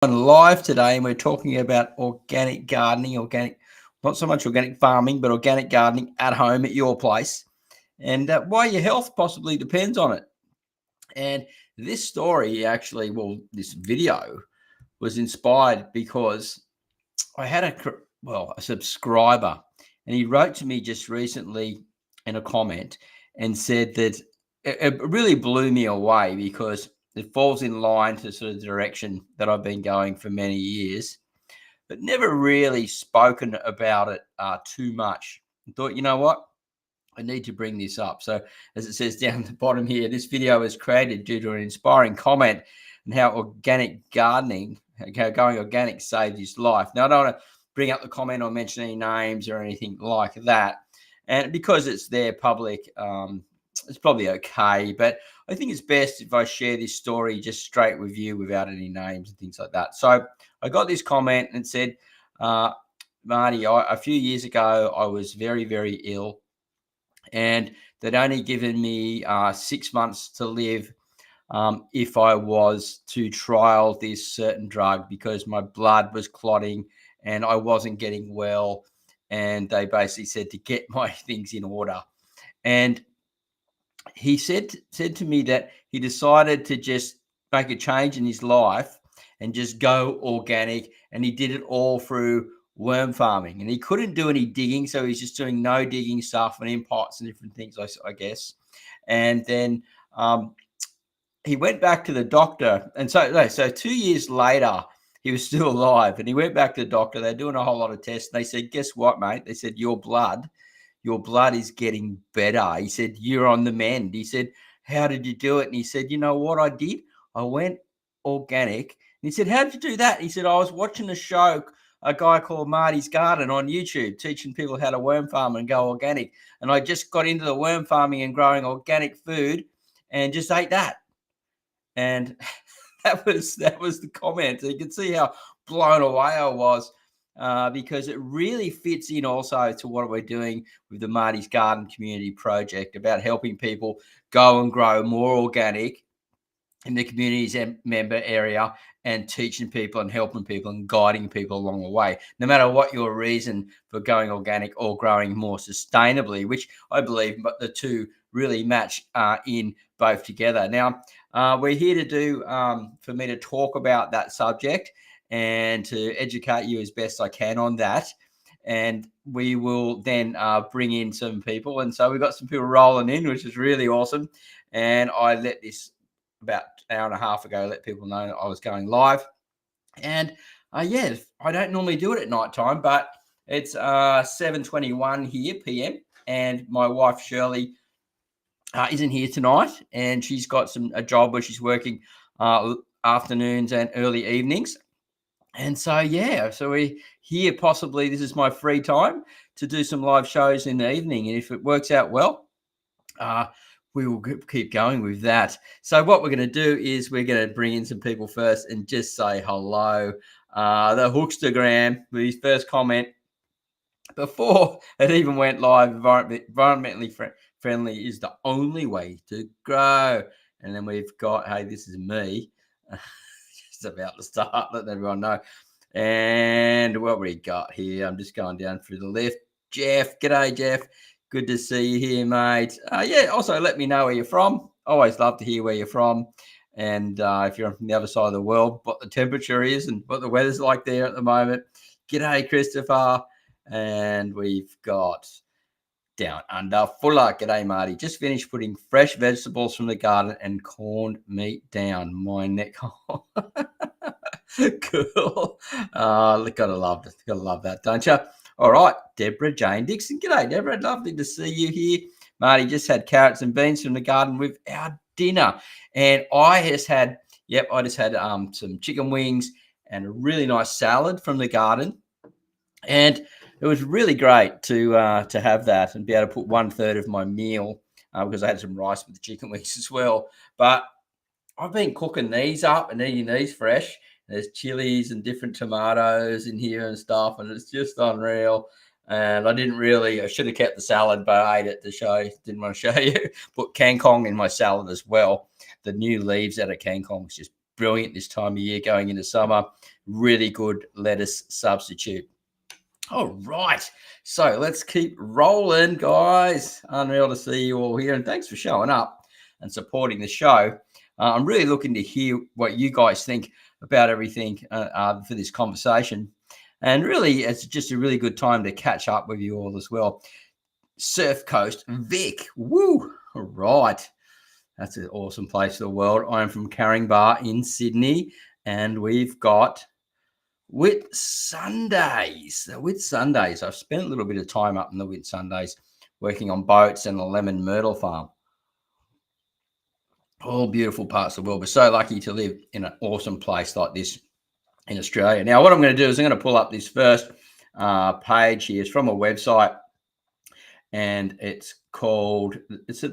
On live today, and we're talking about organic gardening, not so much organic farming, but organic gardening at home at your place, and why your health possibly depends on it. And this story actually, this video was inspired because I had a subscriber, and he wrote to me just recently in a comment and said that it really blew me away because it falls in line to sort of the direction that I've been going for many years, but never really spoken about it too much. I thought, you know what? I need to bring this up. So, as it says down the bottom here, this video was created due to an inspiring comment on how organic gardening, how going organic saved his life. Now, I don't want to bring up the comment or mention any names or anything like that. And because it's their public, it's probably okay. But I think it's best if I share this story just straight with you without any names and things like that. So, I got this comment and it said, Marty, a few years ago, I was very, very ill and they'd only given me 6 months to live if I was to trial this certain drug because my blood was clotting and I wasn't getting well. And they basically said to get my things in order. And he said to me that he decided to just make a change in his life and just go organic, and he did it all through worm farming. And he couldn't do any digging, so he's just doing no digging stuff and in pots and different things, I guess. And then he went back to the doctor, and so 2 years later he was still alive, and he went back to the doctor. They're doing a whole lot of tests, and they said, guess what, mate? They said, your blood is getting better. He said, you're on the mend. He said, how did you do it? And he said, you know what I did? I went organic. And he said, how did you do that? He said, I was watching a show, a guy called Marty's Garden on YouTube, teaching people how to worm farm and go organic. And I just got into the worm farming and growing organic food and just ate that. And that was the comment. So you can see how blown away I was. Because it really fits in also to what we're doing with the Marty's Garden Community Project about helping people go and grow more organic in the community's member area and teaching people and helping people and guiding people along the way, no matter what your reason for going organic or growing more sustainably, which I believe the two really match in both together. Now, we're here to do for me to talk about that subject and to educate you as best I can on that. And we will then bring in some people. And so we've got some people rolling in, which is really awesome. And I let this about an hour and a half ago, let people know I was going live. And yeah, I don't normally do it at night time, but it's 7:21 here PM. And my wife, Shirley, isn't here tonight. And she's got a job where she's working afternoons and early evenings. And so, yeah, so we here possibly this is my free time to do some live shows in the evening. And if it works out well, we will keep going with that. So what we're going to do is we're going to bring in some people first and just say hello. The Hookstagram with his first comment before it even went live, environmentally friendly is the only way to grow. And then we've got, hey, this is me. About to start, letting everyone know. And what we got here, I'm just going down through the list. Jeff, g'day, Jeff. Good to see you here, mate. Yeah, also let me know where you're from. Always love to hear where you're from. And if you're from the other side of the world, what the temperature is and what the weather's like there at the moment. G'day, Christopher. And we've got down under Fuller. G'day, Marty. Just finished putting fresh vegetables from the garden and corned meat down my neck. Cool. Gotta love that, don't you? All right, Deborah Jane Dixon. G'day, Deborah. Lovely to see you here. Marty just had carrots and beans from the garden with our dinner. And I just had some chicken wings and a really nice salad from the garden. And it was really great to have that and be able to put 1/3 of my meal because I had some rice with the chicken wings as well. But I've been cooking these up and eating these fresh. There's chilies and different tomatoes in here and stuff, and it's just unreal. And I should have kept the salad, but I ate it to show. Didn't want to show you. Put kangkong in my salad as well. The new leaves out of kangkong is just brilliant this time of year going into summer. Really good lettuce substitute. All right, so let's keep rolling, guys. Unreal to see you all here, and thanks for showing up and supporting the show. I'm really looking to hear what you guys think about everything for this conversation. And really, it's just a really good time to catch up with you all as well. Surf Coast, Vic. Woo! All right. That's an awesome place in the world. I'm from Caringbah in Sydney, and we've got Whitsundays. The Whitsundays. I've spent a little bit of time up in the Whitsundays working on boats and the lemon myrtle farm. All beautiful parts of the world. We're so lucky to live in an awesome place like this in Australia. Now, what I'm going to do is I'm going to pull up this first page here. It's from a website, and the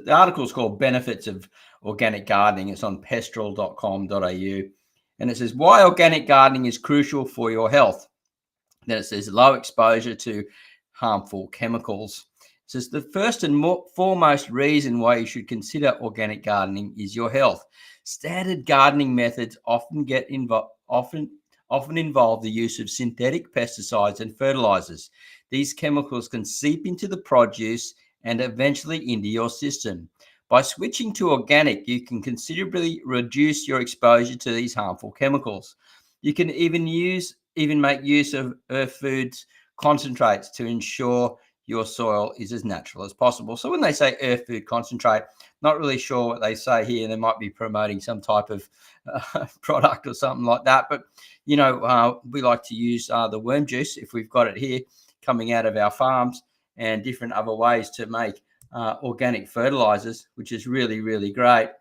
article is called Benefits of Organic Gardening. It's on pestral.com.au, and it says why organic gardening is crucial for your health. Then it says low exposure to harmful chemicals. It says the first and foremost reason why you should consider organic gardening is your health. Standard gardening methods often involve the use of synthetic pesticides and fertilizers. These chemicals can seep into the produce and eventually into your system. By switching to organic, you can considerably reduce your exposure to these harmful chemicals. You can even make use of earth foods concentrates to ensure your soil is as natural as possible. So when they say earth food concentrate, not really sure what they say here. They might be promoting some type of product or something like that. But, we like to use the worm juice if we've got it here coming out of our farms, and different other ways to make organic fertilizers, which is really, really great.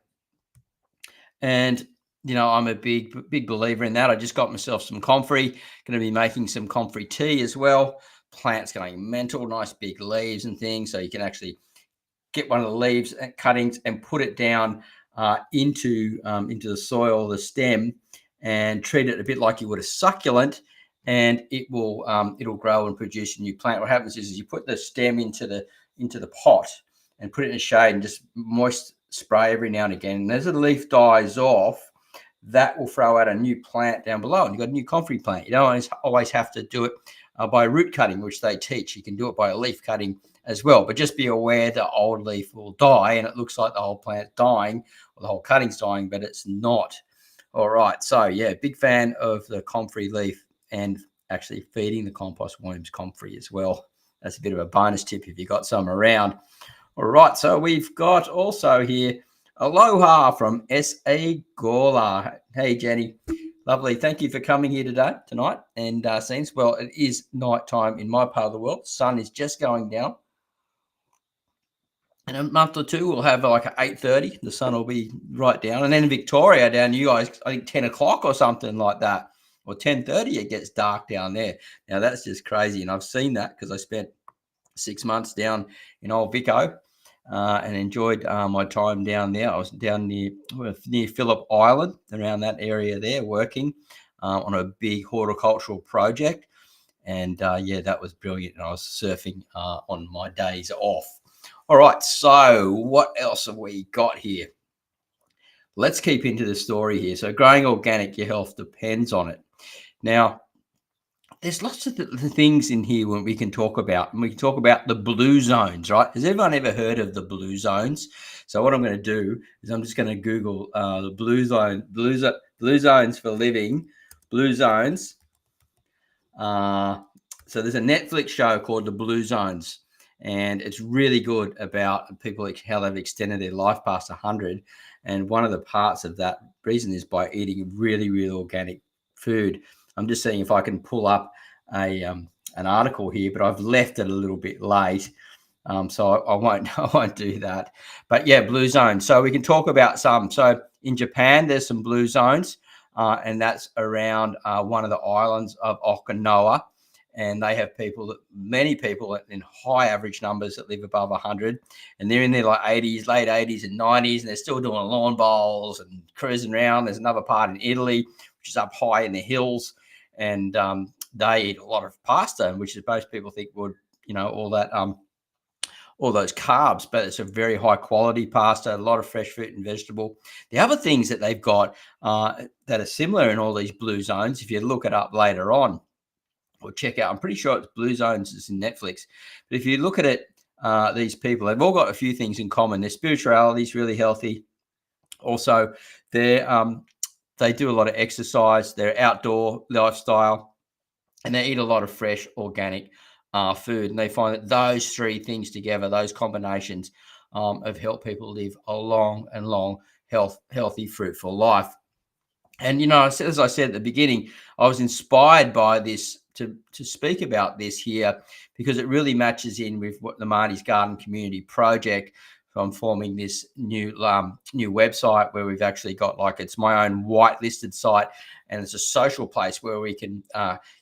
And, I'm a big believer in that. I just got myself some comfrey, going to be making some comfrey tea as well. Plants going mental, nice big leaves and things. So you can actually get one of the leaves and cuttings and put it down into the soil, the stem, and treat it a bit like you would a succulent, and it'll grow and produce a new plant. What happens is you put the stem into the pot and put it in the shade and just moist spray every now and again. And as the leaf dies off, that will throw out a new plant down below, and you've got a new comfrey plant. You don't always have to do it by root cutting, which they teach. You can do it by a leaf cutting as well, but just be aware the old leaf will die, and it looks like the whole plant's dying or the whole cutting's dying, but it's not. All right, so yeah, big fan of the comfrey leaf and actually feeding the compost worms comfrey as well. That's a bit of a bonus tip if you've got some around. All right, so we've got also here Aloha from S.A. Gawler. Hey, Jenny. Lovely. Thank you for coming here tonight. And since, well, it is nighttime in my part of the world. Sun is just going down. In a month or two, we'll have like at 8:30. The sun will be right down. And then in Victoria, down you guys, I think 10 o'clock or something like that. Or 10:30, it gets dark down there. Now, that's just crazy. And I've seen that because I spent 6 months down in Old Vico. And enjoyed my time down there. I was down near Phillip Island, around that area there, working on a big horticultural project. And that was brilliant. And I was surfing on my days off. All right, so what else have we got here? Let's keep into the story here. So growing organic, your health depends on it. Now, there's lots of the things in here when we can talk about, and we can talk about the blue zones, right? Has everyone ever heard of the blue zones? So what I'm going to do is I'm just going to Google the blue zones for living, blue zones. So there's a Netflix show called The Blue Zones, and it's really good about people, how they've extended their life past 100. And one of the parts of that reason is by eating really, really organic food. I'm just seeing if I can pull up an article here, but I've left it a little bit late, so I won't do that. But yeah, blue zones. So we can talk about some. So in Japan, there's some blue zones, and that's around one of the islands of Okinawa, and they have many people in high average numbers that live above 100, and they're in their late 80s and 90s, and they're still doing lawn bowls and cruising around. There's another part in Italy, which is up high in the hills. And they eat a lot of pasta, which is most people think would, all all those carbs, but it's a very high quality pasta, a lot of fresh fruit and vegetable. The other things that they've got that are similar in all these blue zones, if you look it up later on or check out, I'm pretty sure it's Blue Zones, it's in Netflix. But if you look at it, these people, they've all got a few things in common. Their spirituality is really healthy. Also, they do a lot of exercise, their outdoor lifestyle, and they eat a lot of fresh organic food. And they find that those three things together, those combinations, have helped people live a long and long, healthy, fruitful life. And as I said at the beginning, I was inspired by this to speak about this here because it really matches in with what the Marty's Garden Community Project. So I'm forming this new website where we've actually got, like, it's my own whitelisted site, and it's a social place where we can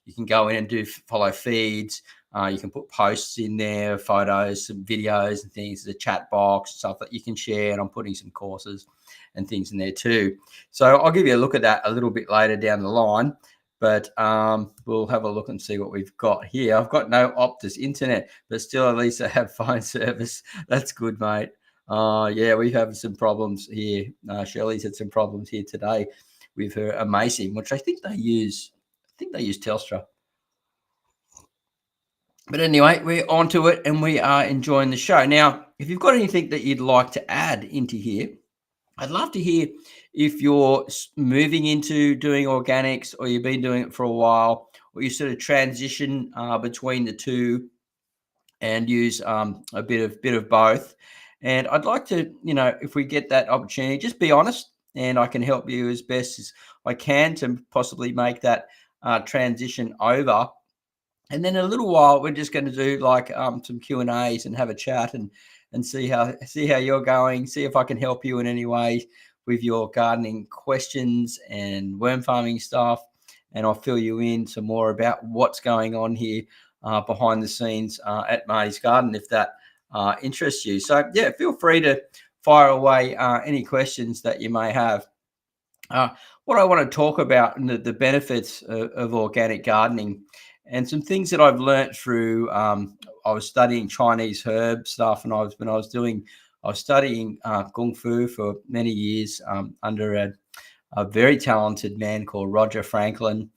you can go in and follow feeds. You can put posts in there, photos, some videos and things, the chat box, stuff that you can share. And I'm putting some courses and things in there too. So I'll give you a look at that a little bit later down the line. But we'll have a look and see what we've got here. I've got no Optus internet, but still at least I have phone service. That's good, mate. Yeah, we have some problems here. Shelley's had some problems here today with her Amazing, which I think they use. I think they use Telstra. But anyway, we're onto it and we are enjoying the show. Now, if you've got anything that you'd like to add into here, I'd love to hear if you're moving into doing organics, or you've been doing it for a while, or you sort of transition between the two and use a bit of both. And I'd like to, if we get that opportunity, just be honest, and I can help you as best as I can to possibly make that transition over. And then in a little while, we're just going to do like some Q&As and have a chat and see how you're going, see if I can help you in any way with your gardening questions and worm farming stuff. And I'll fill you in some more about what's going on here behind the scenes at Marty's Garden, if that interests you. So yeah, feel free to fire away any questions that you may have. What I want to talk about and the benefits of organic gardening, and some things that I've learnt through. I was studying Chinese herb stuff, and I was studying kung fu for many years under a very talented man called Roger Franklin.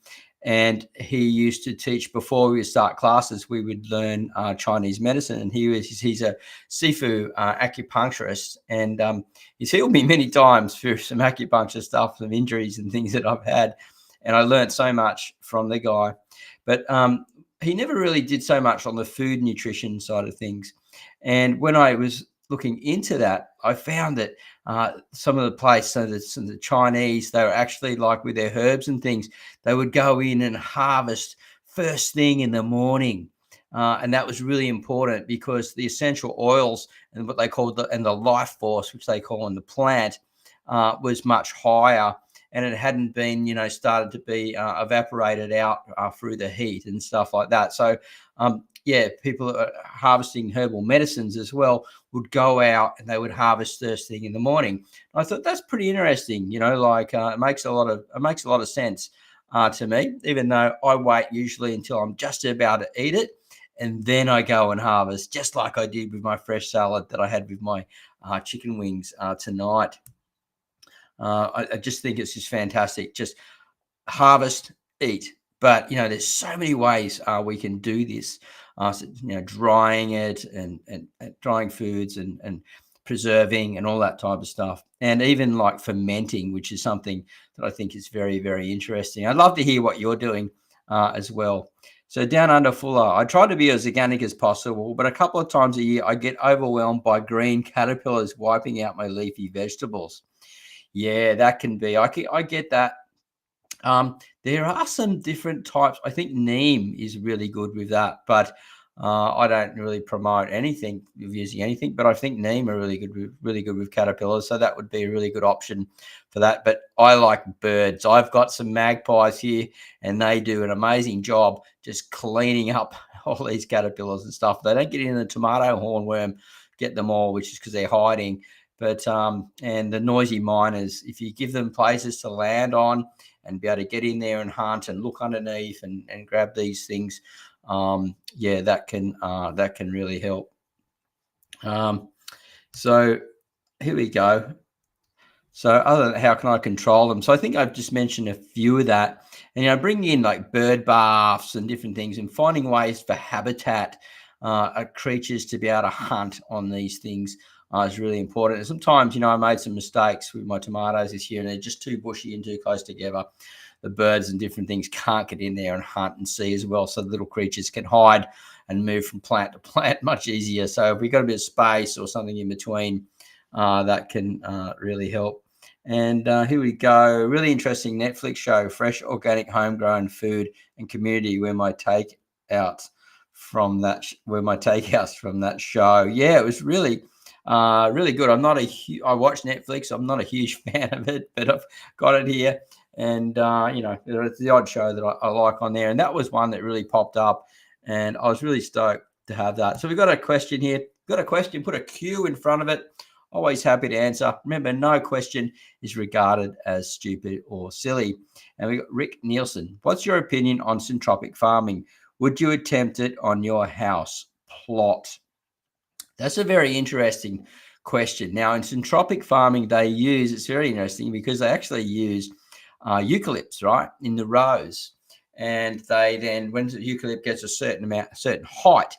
And he used to teach, before we would start classes, we would learn Chinese medicine. And he's a Sifu acupuncturist, and he's healed me many times through some acupuncture stuff, some injuries and things that I've had. And I learned so much from the guy. But he never really did so much on the food nutrition side of things. And when I was looking into that, I found that some of the places, so the Chinese, they were actually, like with their herbs and things, they would go in and harvest first thing in the morning. And that was really important because the essential oils and what they call the life force, which they call in the plant, was much higher. And it hadn't been, started to be evaporated out through the heat and stuff like that. So, people harvesting herbal medicines as well would go out and they would harvest first thing in the morning. I thought that's pretty interesting. It makes a lot of sense to me, even though I wait usually until I'm just about to eat it, and then I go and harvest, just like I did with my fresh salad that I had with my chicken wings tonight. I just think it's just fantastic. Just harvest, eat. But there's so many ways we can do this. Drying it and drying foods and preserving and all that type of stuff, and even like fermenting, which is something that I think is very, very interesting. I'd love to hear what you're doing as well. So down under Fuller, I try to be as organic as possible, but a couple of times a year I get overwhelmed by green caterpillars wiping out my leafy vegetables. Yeah, that can be. I get that. There are some different types. I think neem is really good with that, but I don't really promote anything of using anything. But I think neem are really good with caterpillars, so that would be a really good option for that. But I like birds. I've got some magpies here, and they do an amazing job just cleaning up all these caterpillars and stuff. They don't get in the tomato hornworm, get them all, which is because they're hiding. But and the noisy miners, if you give them places to land on and be able to get in there and hunt and look underneath and grab these things, that can really help. Um, so here we go. So other than how can I control them? So I think I've just mentioned a few of that. And, bringing in like bird baths and different things and finding ways for habitat creatures to be able to hunt on these things is really important. And sometimes, I made some mistakes with my tomatoes this year and they're just too bushy and too close together. The birds and different things can't get in there and hunt and see as well. So the little creatures can hide and move from plant to plant much easier. So if we've got a bit of space or something in between, that can really help. And here we go. Really interesting Netflix show, Fresh Organic Homegrown Food and Community, where my takeouts from that show. Yeah, it was really, really good. I watch Netflix. I'm not a huge fan of it, but I've got it here. And, it's the odd show that I like on there. And that was one that really popped up. And I was really stoked to have that. So we've got a question here. Got a question, put a Q in front of it. Always happy to answer. Remember, no question is regarded as stupid or silly. And we got Rick Nielsen. What's your opinion on syntropic farming? Would you attempt it on your house plot? That's a very interesting question. Now, in syntropic farming, it's very interesting because they actually use eucalypts, right, in the rows. And they then, when the eucalypt gets a certain height,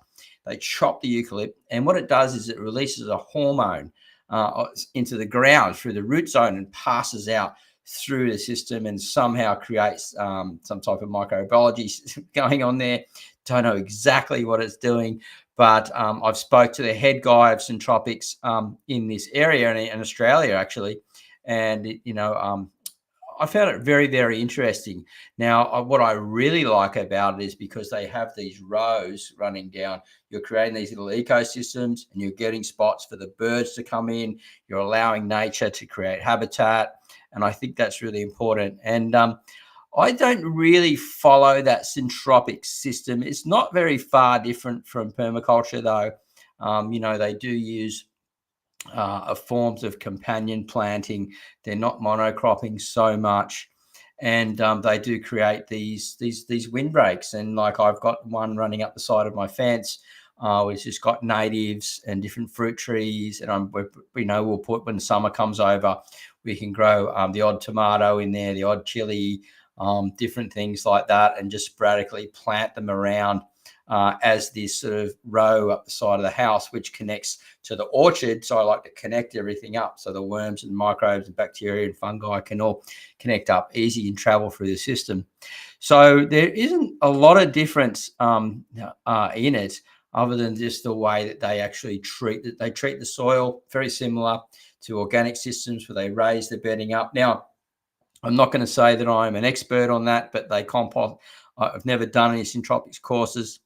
they chop the eucalypt. And what it does is it releases a hormone into the ground through the root zone and passes out through the system and somehow creates some type of microbiology going on there. Don't know exactly what it's doing, but I've spoke to the head guy of syntropics in this area in Australia, actually. And, I found it very, very interesting. Now, what I really like about it is because they have these rows running down, you're creating these little ecosystems and you're getting spots for the birds to come in. You're allowing nature to create habitat. And I think that's really important. And I don't really follow that syntropic system. It's not very far different from permaculture, though. They do use forms of companion planting. They're not monocropping so much, and they do create these windbreaks. And like I've got one running up the side of my fence, which has got natives and different fruit trees. And we'll put, when summer comes over, we can grow the odd tomato in there, the odd chili, different things like that, and just sporadically plant them around as this sort of row up the side of the house, which connects to the orchard. So I like to connect everything up so the worms and microbes and bacteria and fungi can all connect up easy and travel through the system. So there isn't a lot of difference in it, other than just the way that they actually treat it. They treat the soil very similar to organic systems where they raise the bedding up. Now, I'm not going to say that I'm an expert on that, but they compost. I've never done any syntropics courses.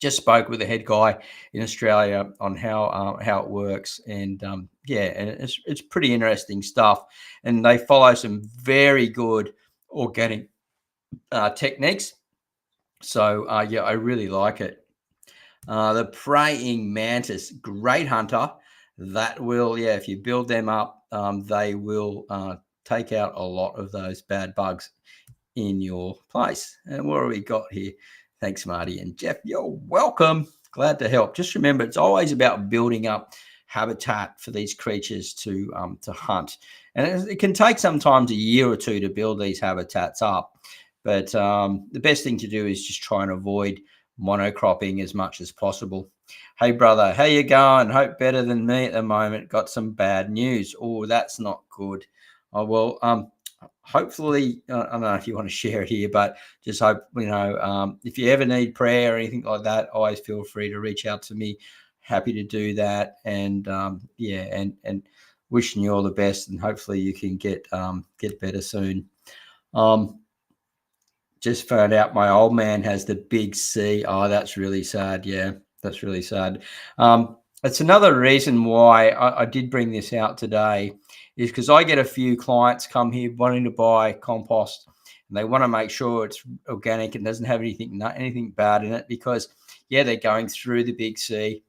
Just spoke with the head guy in Australia on how it works, and and it's pretty interesting stuff. And they follow some very good organic techniques. So I really like it. The praying mantis, great hunter. That will, if you build them up, they will take out a lot of those bad bugs in your place. And what have we got here? Thanks, Marty and Jeff. You're welcome. Glad to help. Just remember, it's always about building up habitat for these creatures to hunt. And it can take sometimes a year or two to build these habitats up. But the best thing to do is just try and avoid monocropping as much as possible. Hey, brother, how you going? Hope better than me at the moment. Got some bad news. Oh, that's not good. Oh, well, hopefully, I don't know if you want to share it here, but just hope, if you ever need prayer or anything like that, always feel free to reach out to me. Happy to do that. And and wishing you all the best, and hopefully you can get better soon. Just found out my old man has the big C. Oh, that's really sad. Yeah, that's really sad. It's another reason why I did bring this out today, is because I get a few clients come here wanting to buy compost, and they want to make sure it's organic and doesn't have anything bad in it, because they're going through the big C.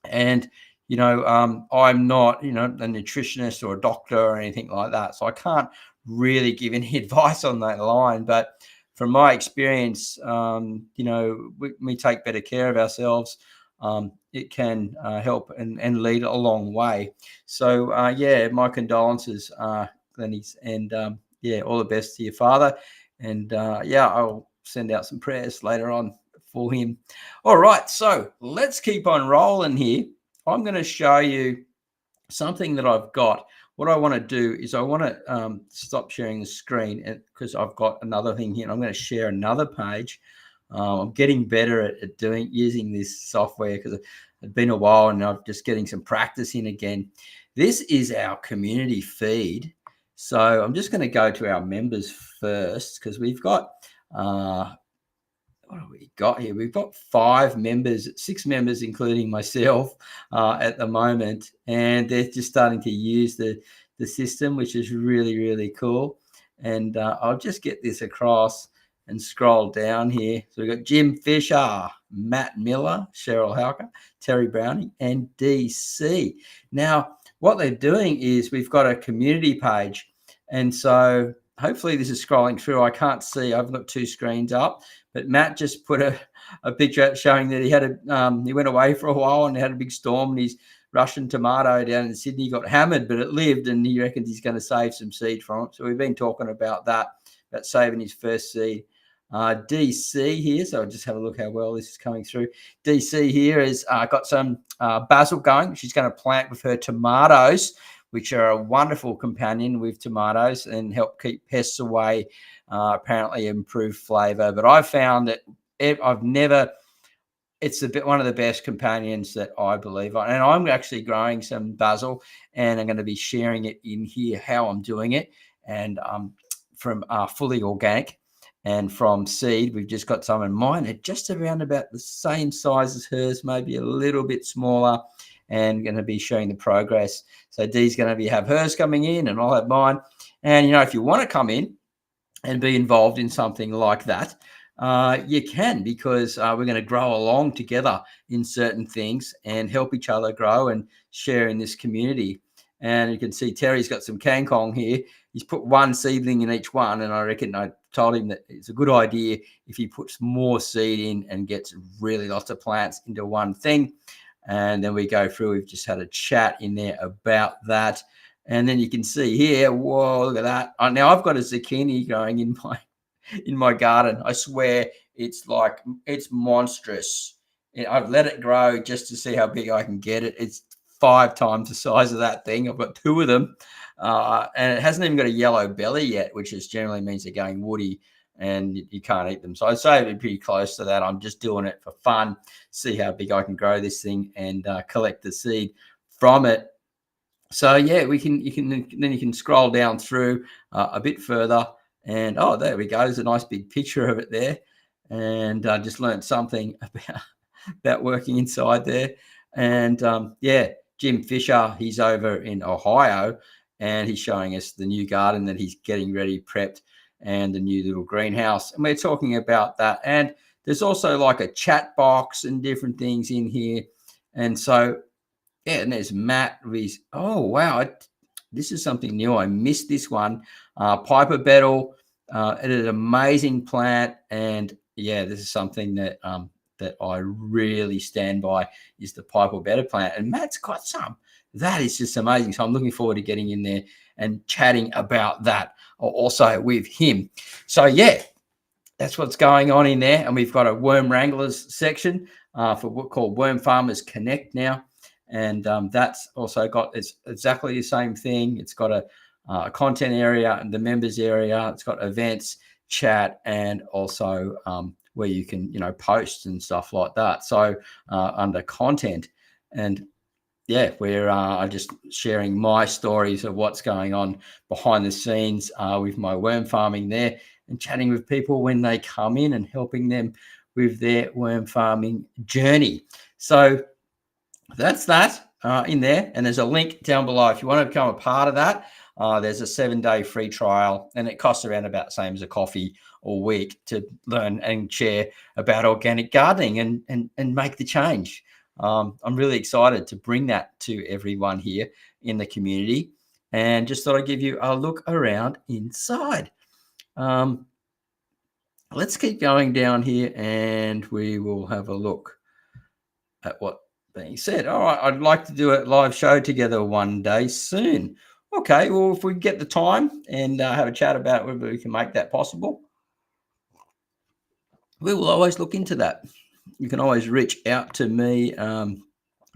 And I'm not a nutritionist or a doctor or anything like that, so I can't really give any advice on that line. But from my experience, we take better care of ourselves. it can help and lead a long way. So, yeah, my condolences, Glennies, and yeah, all the best to your father. And yeah, I'll send out some prayers later on for him. All right, so let's keep on rolling here. I'm going to show you something that I've got. What I want to do is I want to stop sharing the screen because I've got another thing here. And I'm going to share another page. I'm getting better at using this software because it's been a while and I'm just getting some practice in again. This is our community feed. So I'm just going to go to our members first because we've got what have we got here? We've got 5 members, 6 members, including myself, at the moment, and they're just starting to use the system, which is really, really cool. And I'll just get this across and scroll down here. So we've got Jim Fisher, Matt Miller, Cheryl Hauker, Terry Browning, and DC. Now, what they're doing is we've got a community page, and so hopefully this is scrolling through. I can't see. I've got 2 screens up. But Matt just put a picture out showing that he went away for a while and had a big storm, and his Russian tomato down in Sydney got hammered, but it lived, and he reckons he's going to save some seed from it. So we've been talking about that, about saving his first seed. DC here, so I'll just have a look how well this is coming through. DC here has got some basil going. She's going to plant with her tomatoes, which are a wonderful companion with tomatoes and help keep pests away, apparently improve flavor. But I've found that it's one of the best companions that I believe on. And I'm actually growing some basil, and I'm going to be sharing it in here, how I'm doing it. And from fully organic and from seed, we've just got some in mine. They're just around about the same size as hers, maybe a little bit smaller, and going to be showing the progress. So Dee's going to have hers coming in, and I'll have mine. And, if you want to come in and be involved in something like that, you can, because we're going to grow along together in certain things and help each other grow and share in this community. And you can see Terry's got some kangkong here. He's put 1 seedling in each one, and I reckon I told him that it's a good idea if he puts more seed in and gets really lots of plants into one thing. And then we go through. We've just had a chat in there about that. And then you can see here, whoa, look at that. Now I've got a zucchini growing in my garden. I swear it's monstrous. I've let it grow just to see how big I can get it. It's 5 times the size of that thing. I've got 2 of them. And it hasn't even got a yellow belly yet, which generally means they're going woody and you can't eat them. So I'd say it'd be pretty close to that. I'm just doing it for fun, see how big I can grow this thing and collect the seed from it. So yeah, you can scroll down through a bit further, and oh, there we go. There's a nice big picture of it there, and I just learned something about working inside there. And yeah, Jim Fisher, he's over in Ohio, and he's showing us the new garden that he's getting ready, prepped, and the new little greenhouse. And we're talking about that. And there's also like a chat box and different things in here. And so, yeah, and there's Matt. Oh, wow. This is something new. I missed this one. Piper beetle. It is an amazing plant. And yeah, this is something that that I really stand by, is the Piper beetle plant. And Matt's got some. That is just amazing. So I'm looking forward to getting in there and chatting about that also with him. So yeah, that's what's going on in there. And we've got a worm wranglers section for what called Worm Farmers Connect now. And that's also it's exactly the same thing. It's got a content area and the members area. It's got events, chat, and also where you can, post and stuff like that. So under content, and yeah, we're just sharing my stories of what's going on behind the scenes with my worm farming there, and chatting with people when they come in and helping them with their worm farming journey. So that's that in there. And there's a link down below. If you want to become a part of that, there's a 7-day free trial, and it costs around about the same as a coffee a week to learn and share about organic gardening and make the change. I'm really excited to bring that to everyone here in the community, and just thought I'd give you a look around inside. Let's keep going down here and we will have a look. at what being said. All right, I'd like to do a live show together one day soon. Okay, well, if we get the time and have a chat about whether we can make that possible, we will always look into that. You can always reach out to me.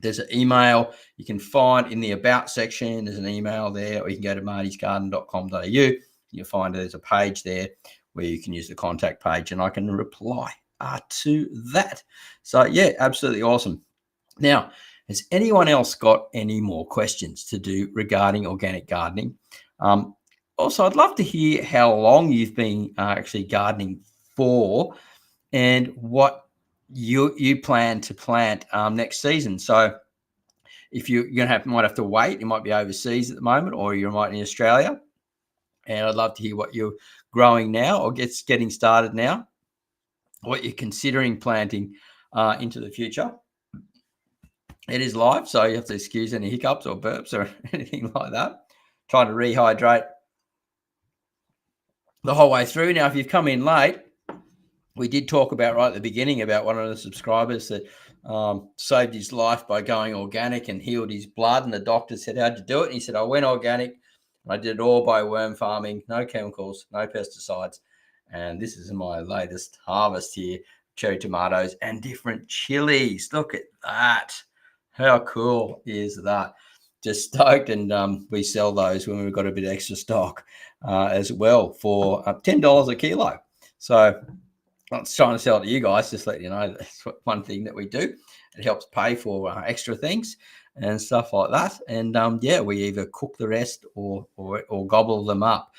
There's an email you can find in the About section. There's an email there, or you can go to martysgarden.com.au. You'll find there's a page there where you can use the contact page, and I can reply to that. So, yeah, absolutely awesome. Now, has anyone else got any more questions to do regarding organic gardening? Also, I'd love to hear how long you've been actually gardening for, and what you plan to plant next season. So, if you're going to might have to wait, you might be overseas at the moment, or you might in Australia. And I'd love to hear what you're growing now, or getting started now, what you're considering planting into the future. It is live, so you have to excuse any hiccups or burps or anything like that. Trying to rehydrate the whole way through. Now, if you've come in late, we did talk about right at the beginning about one of the subscribers that saved his life by going organic and healed his blood. And the doctor said, how'd you do it? And he said, I went organic. I did it all by worm farming, no chemicals, no pesticides. And this is my latest harvest here, cherry tomatoes and different chilies. Look at that. How cool is that? Just stoked. And we sell those when we've got a bit of extra stock as well for $10 a kilo. So I'm trying to sell it to you guys, just let you know that's one thing that we do. It helps pay for extra things and stuff like that. And yeah, we either cook the rest or gobble them up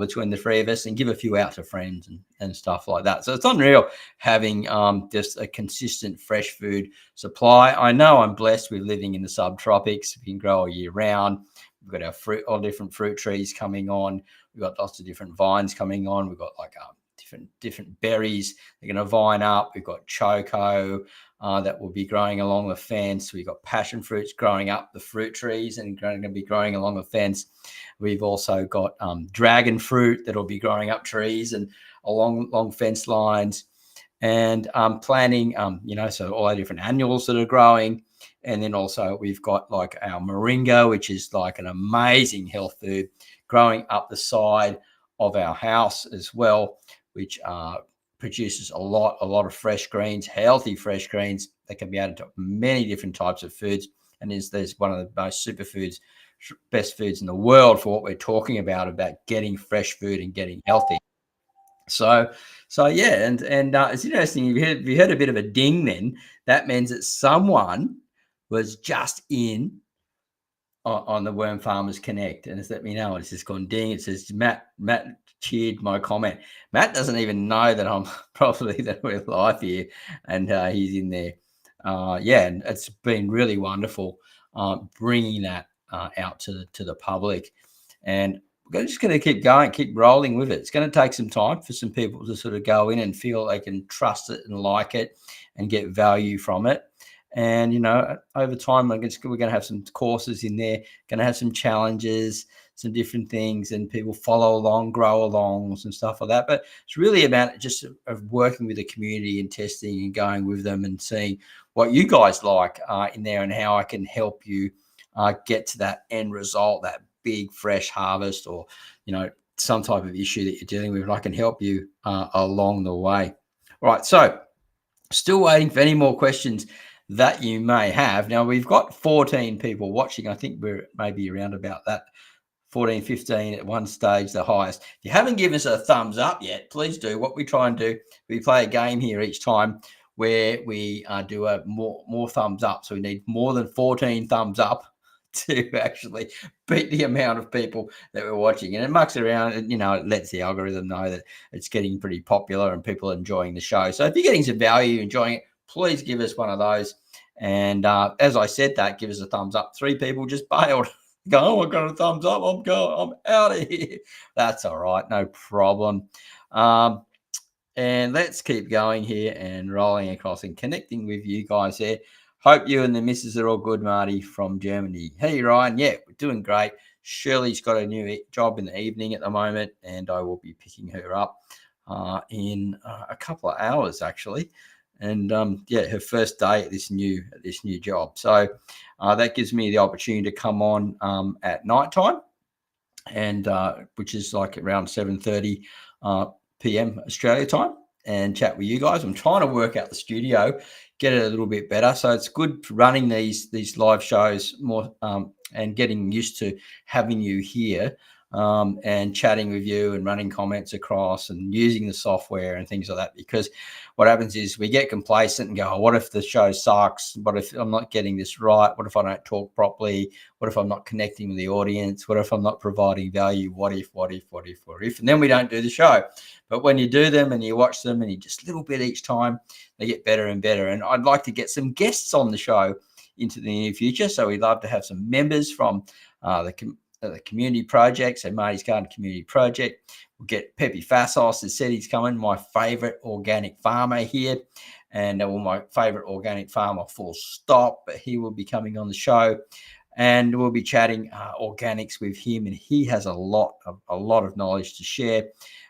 between the three of us and give a few out to friends and stuff like that. So it's unreal having just a consistent fresh food supply. I know I'm blessed with living in the subtropics. We can grow all year round. We've got our fruit, all different fruit trees coming on. We've got lots of different vines coming on. We've got like different berries. They're going to vine up. We've got choco that will be growing along the fence. We've got passion fruits growing up the fruit trees and going to be growing along the fence. We've also got dragon fruit that will be growing up trees and along fence lines. And planting, so all the different annuals that are growing. And then also we've got like our moringa, which is like an amazing health food, growing up the side of our house as well, which produces a lot of fresh greens, healthy fresh greens that can be added to many different types of foods. And there's one of the most superfoods, best foods in the world for what we're talking about getting fresh food and getting healthy. So yeah, and it's interesting. If you heard a bit of a ding, then that means that someone was just in on the Worm Farmers Connect, and it's let me know. It's just gone ding. It says Matt cheered my comment. Matt doesn't even know that I'm probably that we're live here, and he's in there. Yeah, and it's been really wonderful bringing that out to the public, and we're just going to keep going, keep rolling with it. It's going to take some time for some people to sort of go in and feel they can trust it and like it and get value from it. And, over time, we're going to have some courses in there, going to have some challenges, some different things, and people follow along, grow alongs and stuff like that. But it's really about just of working with the community and testing and going with them and seeing what you guys like in there and how I can help you get to that end result, that big fresh harvest, or, some type of issue that you're dealing with. And I can help you along the way. All right. So still waiting for any more questions that you may have. Now, we've got 14 people watching. I think we're maybe around about that 14, 15 at one stage, the highest. If you haven't given us a thumbs up yet, please do. What we try and do, we play a game here each time where we do a more thumbs up. So we need more than 14 thumbs up to actually beat the amount of people that we're watching. And it mucks around and, it lets the algorithm know that it's getting pretty popular and people are enjoying the show. So if you're getting some value, enjoying it, please give us one of those. And as I said that, give us a thumbs up. 3 people just bailed. Go, oh, I got a thumbs up. I'm out of here. That's all right. No problem. And let's keep going here and rolling across and connecting with you guys there. Hope you and the missus are all good, Marty from Germany. Hey, Ryan. Yeah, we're doing great. Shirley's got a new job in the evening at the moment, and I will be picking her up in a couple of hours, actually. and yeah, her first day at this new job. So that gives me the opportunity to come on at night time, and which is like around 7:30 p.m. Australia time, and chat with you guys. I'm trying to work out the studio, get it a little bit better. So it's good running these live shows more, and getting used to having you here, and chatting with you and running comments across and using the software and things like that. Because what happens is we get complacent and go, oh, what if the show sucks? What if I'm not getting this right? What if I don't talk properly? What if I'm not connecting with the audience? What if I'm not providing value? What if, what if, what if, what if? And then we don't do the show. But when you do them and you watch them and you just a little bit each time, they get better and better. And I'd like to get some guests on the show into the near future. So we'd love to have some members from the community project, so Marty's Garden Community Project. We'll get Pepe Fassos, as said he's coming, my favourite organic farmer here, and well, my favourite organic farmer, full stop. But he will be coming on the show, and we'll be chatting organics with him, and he has a lot of knowledge to share.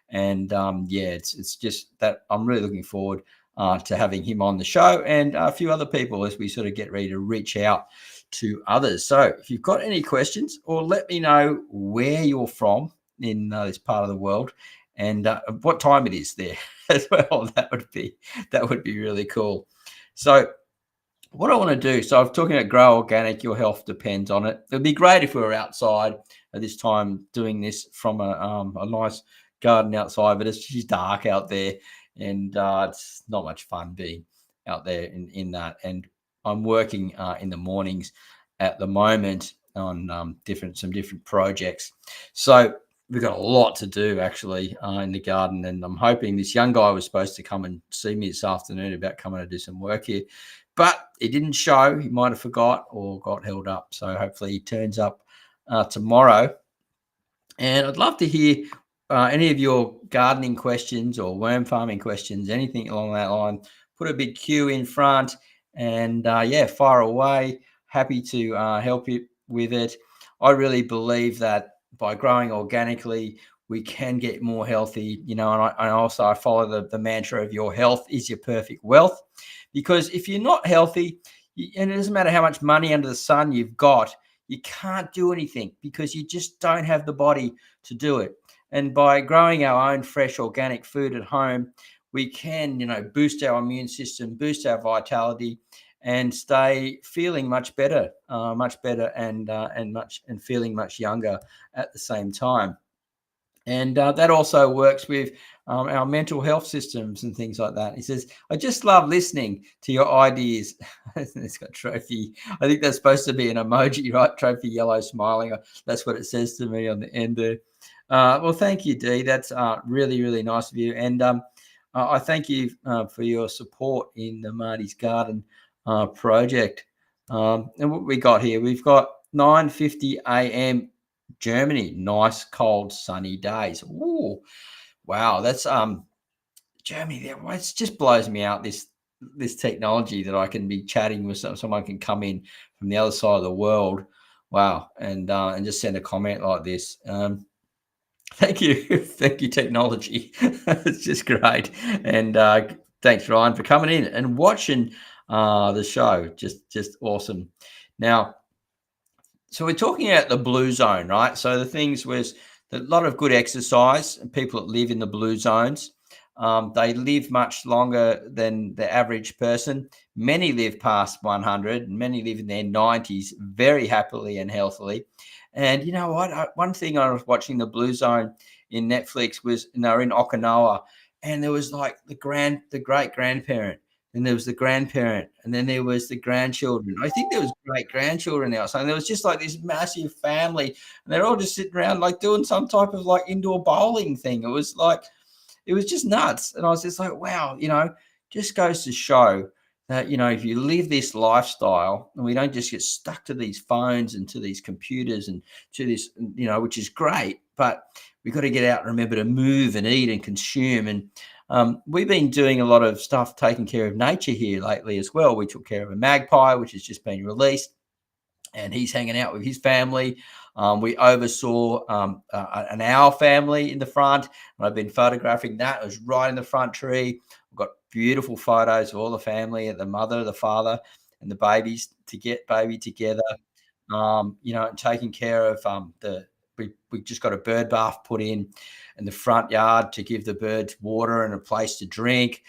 And yeah, it's just that I'm really looking forward to having him on the show, and a few other people as we sort of get ready to reach out to others. So if you've got any questions, or let me know where you're from in this part of the world, and what time it is there as well. That would be really cool. So what I want to do, so I'm talking about grow organic, your health depends on it. It'd be great if we were outside at this time doing this from a nice garden outside, but it's just dark out there, and it's not much fun being out there in that. And I'm working in the mornings at the moment on some different projects. So we've got a lot to do actually in the garden, and I'm hoping this young guy was supposed to come and see me this afternoon about coming to do some work here, but he didn't show. He might have forgot or got held up. So hopefully he turns up tomorrow. And I'd love to hear any of your gardening questions or worm farming questions, anything along that line. Put a big Q in front, and yeah, fire away. Happy to help you with it. I really believe that by growing organically, we can get more healthy, and I follow the mantra of your health is your perfect wealth. Because if you're not healthy, and it doesn't matter how much money under the sun you've got, you can't do anything because you just don't have the body to do it. And by growing our own fresh organic food at home, we can, boost our immune system, boost our vitality, and stay feeling much better, and feeling much younger at the same time. And that also works with our mental health systems and things like that. He says, I just love listening to your ideas. It's got trophy. I think that's supposed to be an emoji, right? Trophy yellow smiling. That's what it says to me on the end there. Well, thank you, Dee. That's really, really nice of you. And I thank you for your support in the Marty's Garden project. And what we got here, we've got 9:50 a.m. Germany, nice cold sunny days. Ooh, wow, that's Germany there. Well, it just blows me out, this technology that I can be chatting with someone can come in from the other side of the world. Wow, and just send a comment like this. Thank you, thank you, technology. It's just great, and thanks, Ryan, for coming in and watching the show. Just awesome. Now, so we're talking about the blue zone, right? So the things was a lot of good exercise, and people that live in the blue zones, they live much longer than the average person. Many live past 100, and many live in their 90s very happily and healthily. And you know what? One thing I was watching the blue zone in Netflix was, they were in Okinawa, and there was like the great grandparent, and there was the grandparent, and then there was the grandchildren. I think there was great grandchildren there. So there was just like this massive family, and they're all just sitting around like doing some type of like indoor bowling thing. It was just nuts. And I was just like, wow, just goes to show that, if you live this lifestyle, and we don't just get stuck to these phones and to these computers and to this, which is great, but we've got to get out and remember to move and eat and consume. And we've been doing a lot of stuff taking care of nature here lately as well. We took care of a magpie, which has just been released, and he's hanging out with his family. We oversaw an owl family in the front, and I've been photographing that. It was right in the front tree. We've got beautiful photos of all the family, the mother, the father, and the babies to get baby together. And taking care of we just got a bird bath put in the front yard to give the birds water and a place to drink.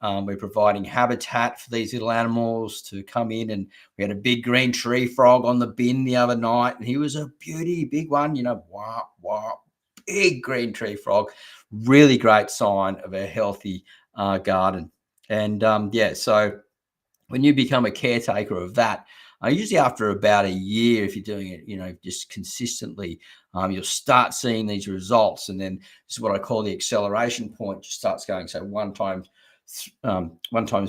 We're providing habitat for these little animals to come in, and we had a big green tree frog on the bin the other night, and he was a beauty, big one, wow, wow, big green tree frog. Really great sign of a healthy garden. And so when you become a caretaker of that, usually after about a year, if you're doing it, just consistently, you'll start seeing these results. And then this is what I call the acceleration point. Just starts going. So one times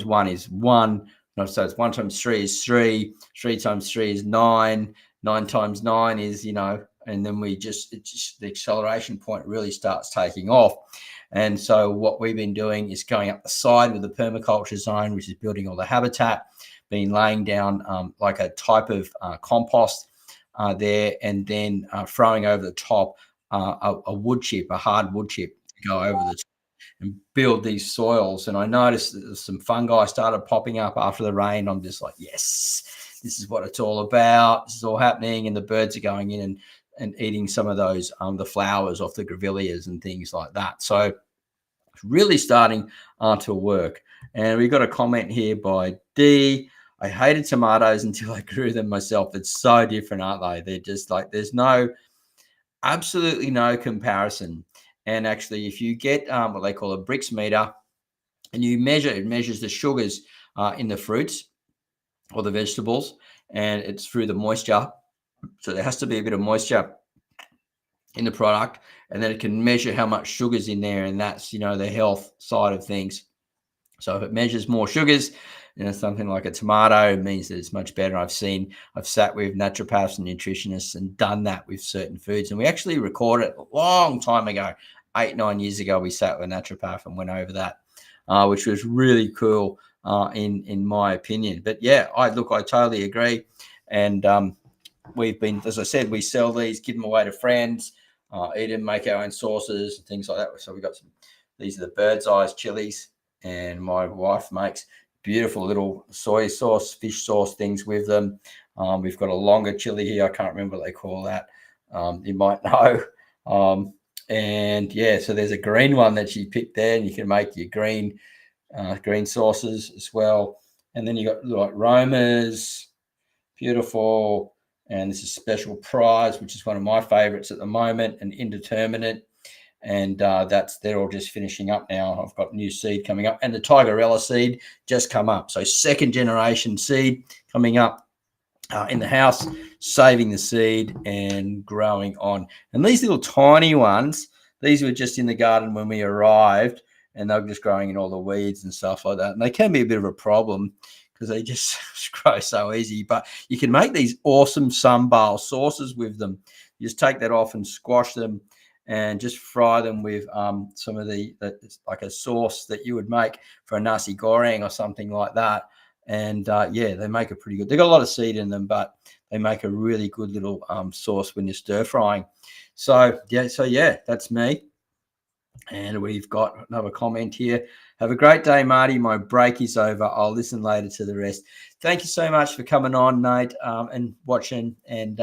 one is one. No, so it's 1 times 3 is 3. 3 times 3 is 9. 9 times 9 is, and then the acceleration point really starts taking off. And so what we've been doing is going up the side with the permaculture zone, which is building all the habitat, been laying down like a type of compost there, and then throwing over the top a wood chip, a hard wood chip to go over the top and build these soils. And I noticed that some fungi started popping up after the rain. I'm just like, yes, this is what it's all about. This is all happening. And the birds are going in and eating some of those, the flowers off the grevilleas and things like that. So it's really starting to work. And we got a comment here by D. I hated tomatoes until I grew them myself. It's so different, aren't they? They're just like, there's absolutely no comparison. And actually, if you get what they call a Brix meter and it measures the sugars in the fruits or the vegetables, and it's through the moisture. So there has to be a bit of moisture in the product, and then it can measure how much sugar's in there, and that's, the health side of things. So if it measures more sugars, something like a tomato, it means that it's much better. I've sat with naturopaths and nutritionists and done that with certain foods. And we actually recorded it a long time ago, 8-9 years ago. We sat with a naturopath and went over that, which was really cool in my opinion. But yeah, I totally agree. And we've been, as I said, we sell these, give them away to friends, eat them, make our own sauces and things like that. So we got these are the bird's eyes chilies, and my wife makes beautiful little soy sauce, fish sauce things with them. We've got a longer chili here. I can't remember what they call that. You might know. And yeah, so there's a green one that she picked there, and you can make your green sauces as well. And then you got like Roma's, beautiful. And this is Special Prize, which is one of my favorites at the moment, and Indeterminate. And they're all just finishing up now. I've got new seed coming up, and the Tigerella seed just come up. So 2nd generation seed coming up in the house, saving the seed and growing on. And these little tiny ones, these were just in the garden when we arrived, and they're just growing in all the weeds and stuff like that. And they can be a bit of a problem because they just grow so easy. But you can make these awesome sambal sauces with them. You just take that off and squash them and just fry them with some of like a sauce that you would make for a nasi goreng or something like that. And they make it pretty good. They've got a lot of seed in them, but they make a really good little sauce when you're stir frying. So that's me. And we've got another comment here. Have a great day, Marty. My break is over. I'll listen later to the rest. Thank you so much for coming on, Nate, and watching. And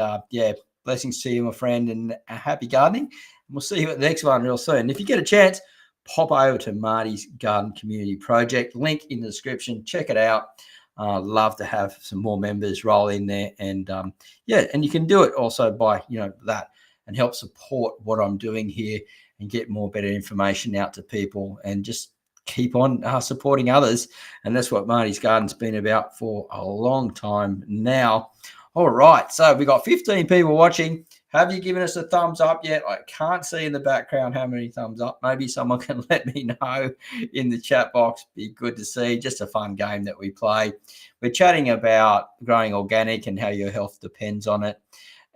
blessings to you, my friend, and happy gardening. And we'll see you at the next one real soon. If you get a chance, pop over to Marty's Garden Community Project. Link in the description. Check it out. Love to have some more members roll in there. And and you can do it also by, that, and help support what I'm doing here and get more better information out to people, and just keep on supporting others. And that's what Marty's Garden's been about for a long time now. All right, so we've got 15 people watching. Have you given us a thumbs up yet? I can't see in the background how many thumbs up. Maybe someone can let me know in the chat box. Be good to see. Just a fun game that we play. We're chatting about growing organic and how your health depends on it.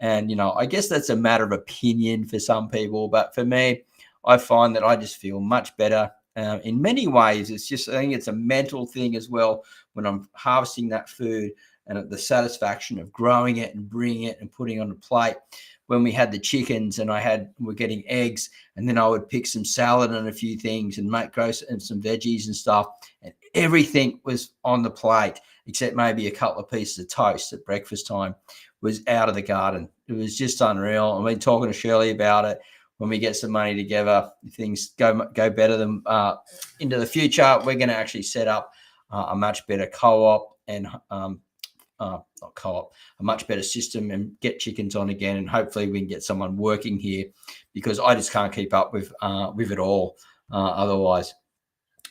And, I guess that's a matter of opinion for some people. But for me, I find that I just feel much better. In many ways, I think it's a mental thing as well when I'm harvesting that food, and the satisfaction of growing it and bringing it and putting it on a plate. When we had the chickens and we're getting eggs, and then I would pick some salad and a few things and grow some veggies and stuff. And Everything was on the plate except maybe a couple of pieces of toast at breakfast time was out of the garden. It was just unreal. I've been talking to Shirley about it. When we get some money together, if things go better than into the future, we're going to actually set up a much better co-op and not co-op, a much better system and get chickens on again. And hopefully we can get someone working here because I just can't keep up with it all otherwise.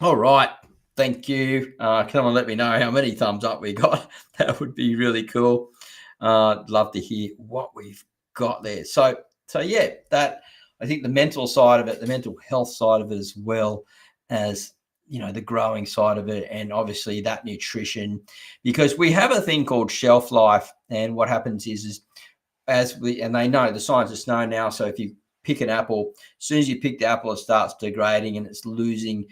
All right. Thank you. Come on, let me know how many thumbs up we got. That would be really cool. Love to hear what we've got there. So yeah, that I think the mental side of it, the mental health side of it, as well as the growing side of it, and obviously that nutrition, because we have a thing called shelf life, and what happens is and they know, the scientists know now. So if you pick an apple, as soon as you pick the apple, it starts degrading and it's losing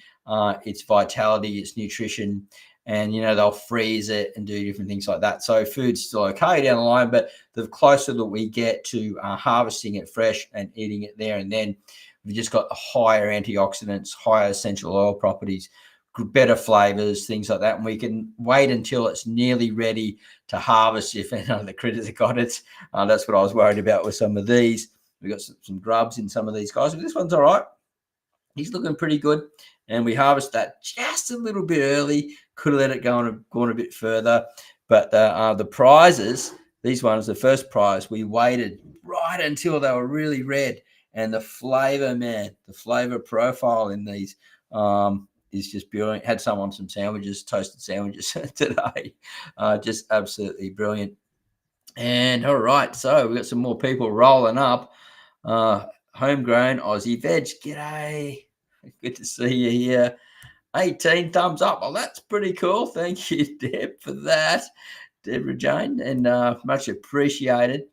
its vitality, its nutrition, and they'll freeze it and do different things like that. So food's still okay down the line, but the closer that we get to harvesting it fresh and eating it there and then, we've just got higher antioxidants, higher essential oil properties, better flavors, things like that. And we can wait until it's nearly ready to harvest if the critters have got it. That's what I was worried about with some of these. We've got some grubs in some of these guys, but this one's all right. He's looking pretty good. And we harvest that just a little bit early. Could have let it go on a bit further. But the prizes, these ones, the first prize, we waited right until they were really red. And the flavor, man, the flavor profile in these is just brilliant. Had some on some sandwiches, toasted sandwiches today. Just absolutely brilliant. And all right, so we've got some more people rolling up. Homegrown Aussie Veg, g'day. Good to see you here. 18 thumbs up. Well, that's pretty cool. Thank you, Deb, for that. Deborah Jane, and much appreciated.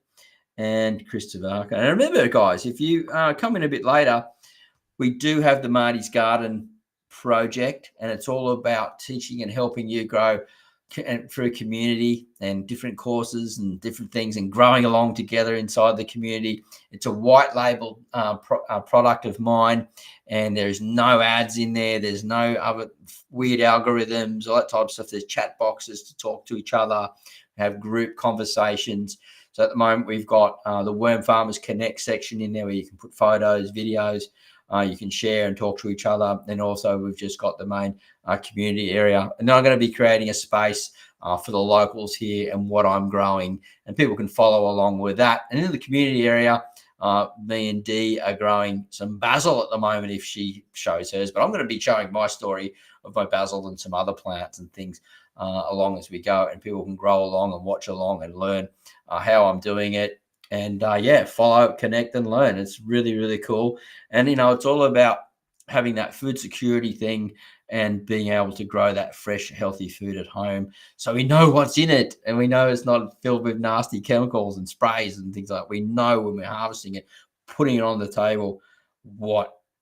And Christopher. And remember, guys, if you come in a bit later, we do have the Marty's Garden project, and it's all about teaching and helping you grow through community and different courses and different things, and growing along together inside the community. It's a white label product of mine, and there's no ads in there. There's no other weird algorithms, all that type of stuff. There's chat boxes to talk to each other, have group conversations. So at the moment, we've got the Worm Farmers Connect section in there where you can put photos, videos, you can share and talk to each other. And also we've just got the main community area. And then I'm going to be creating a space for the locals here and what I'm growing, and people can follow along with that. And in the community area, me and Dee are growing some basil at the moment if she shows hers, but I'm going to be showing my story of my basil and some other plants and things along as we go, and people can grow along and watch along and learn how I'm doing it. And yeah, follow, connect, and learn. It's really, really cool. And, it's all about having that food security thing and being able to grow that fresh, healthy food at home. So we know what's in it, and we know it's not filled with nasty chemicals and sprays and things like that. We know when we're harvesting it, putting it on the table,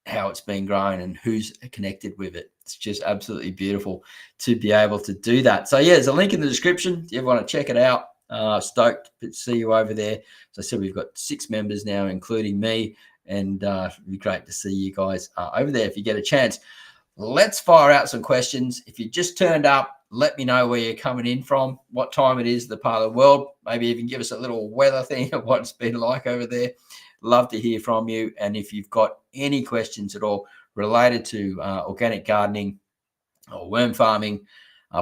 how it's been grown and who's connected with it. It's just absolutely beautiful to be able to do that. So yeah, there's a link in the description if you want to check it out. Stoked to see you over there. As I said, we've got 6 members now, including me, and it'd be great to see you guys over there if you get a chance. Let's fire out some questions. If you just turned up, let me know where you're coming in from, what time it is, the part of the world. Maybe even give us a little weather thing of what it's been like over there. Love to hear from you. And if you've got any questions at all related to organic gardening or worm farming,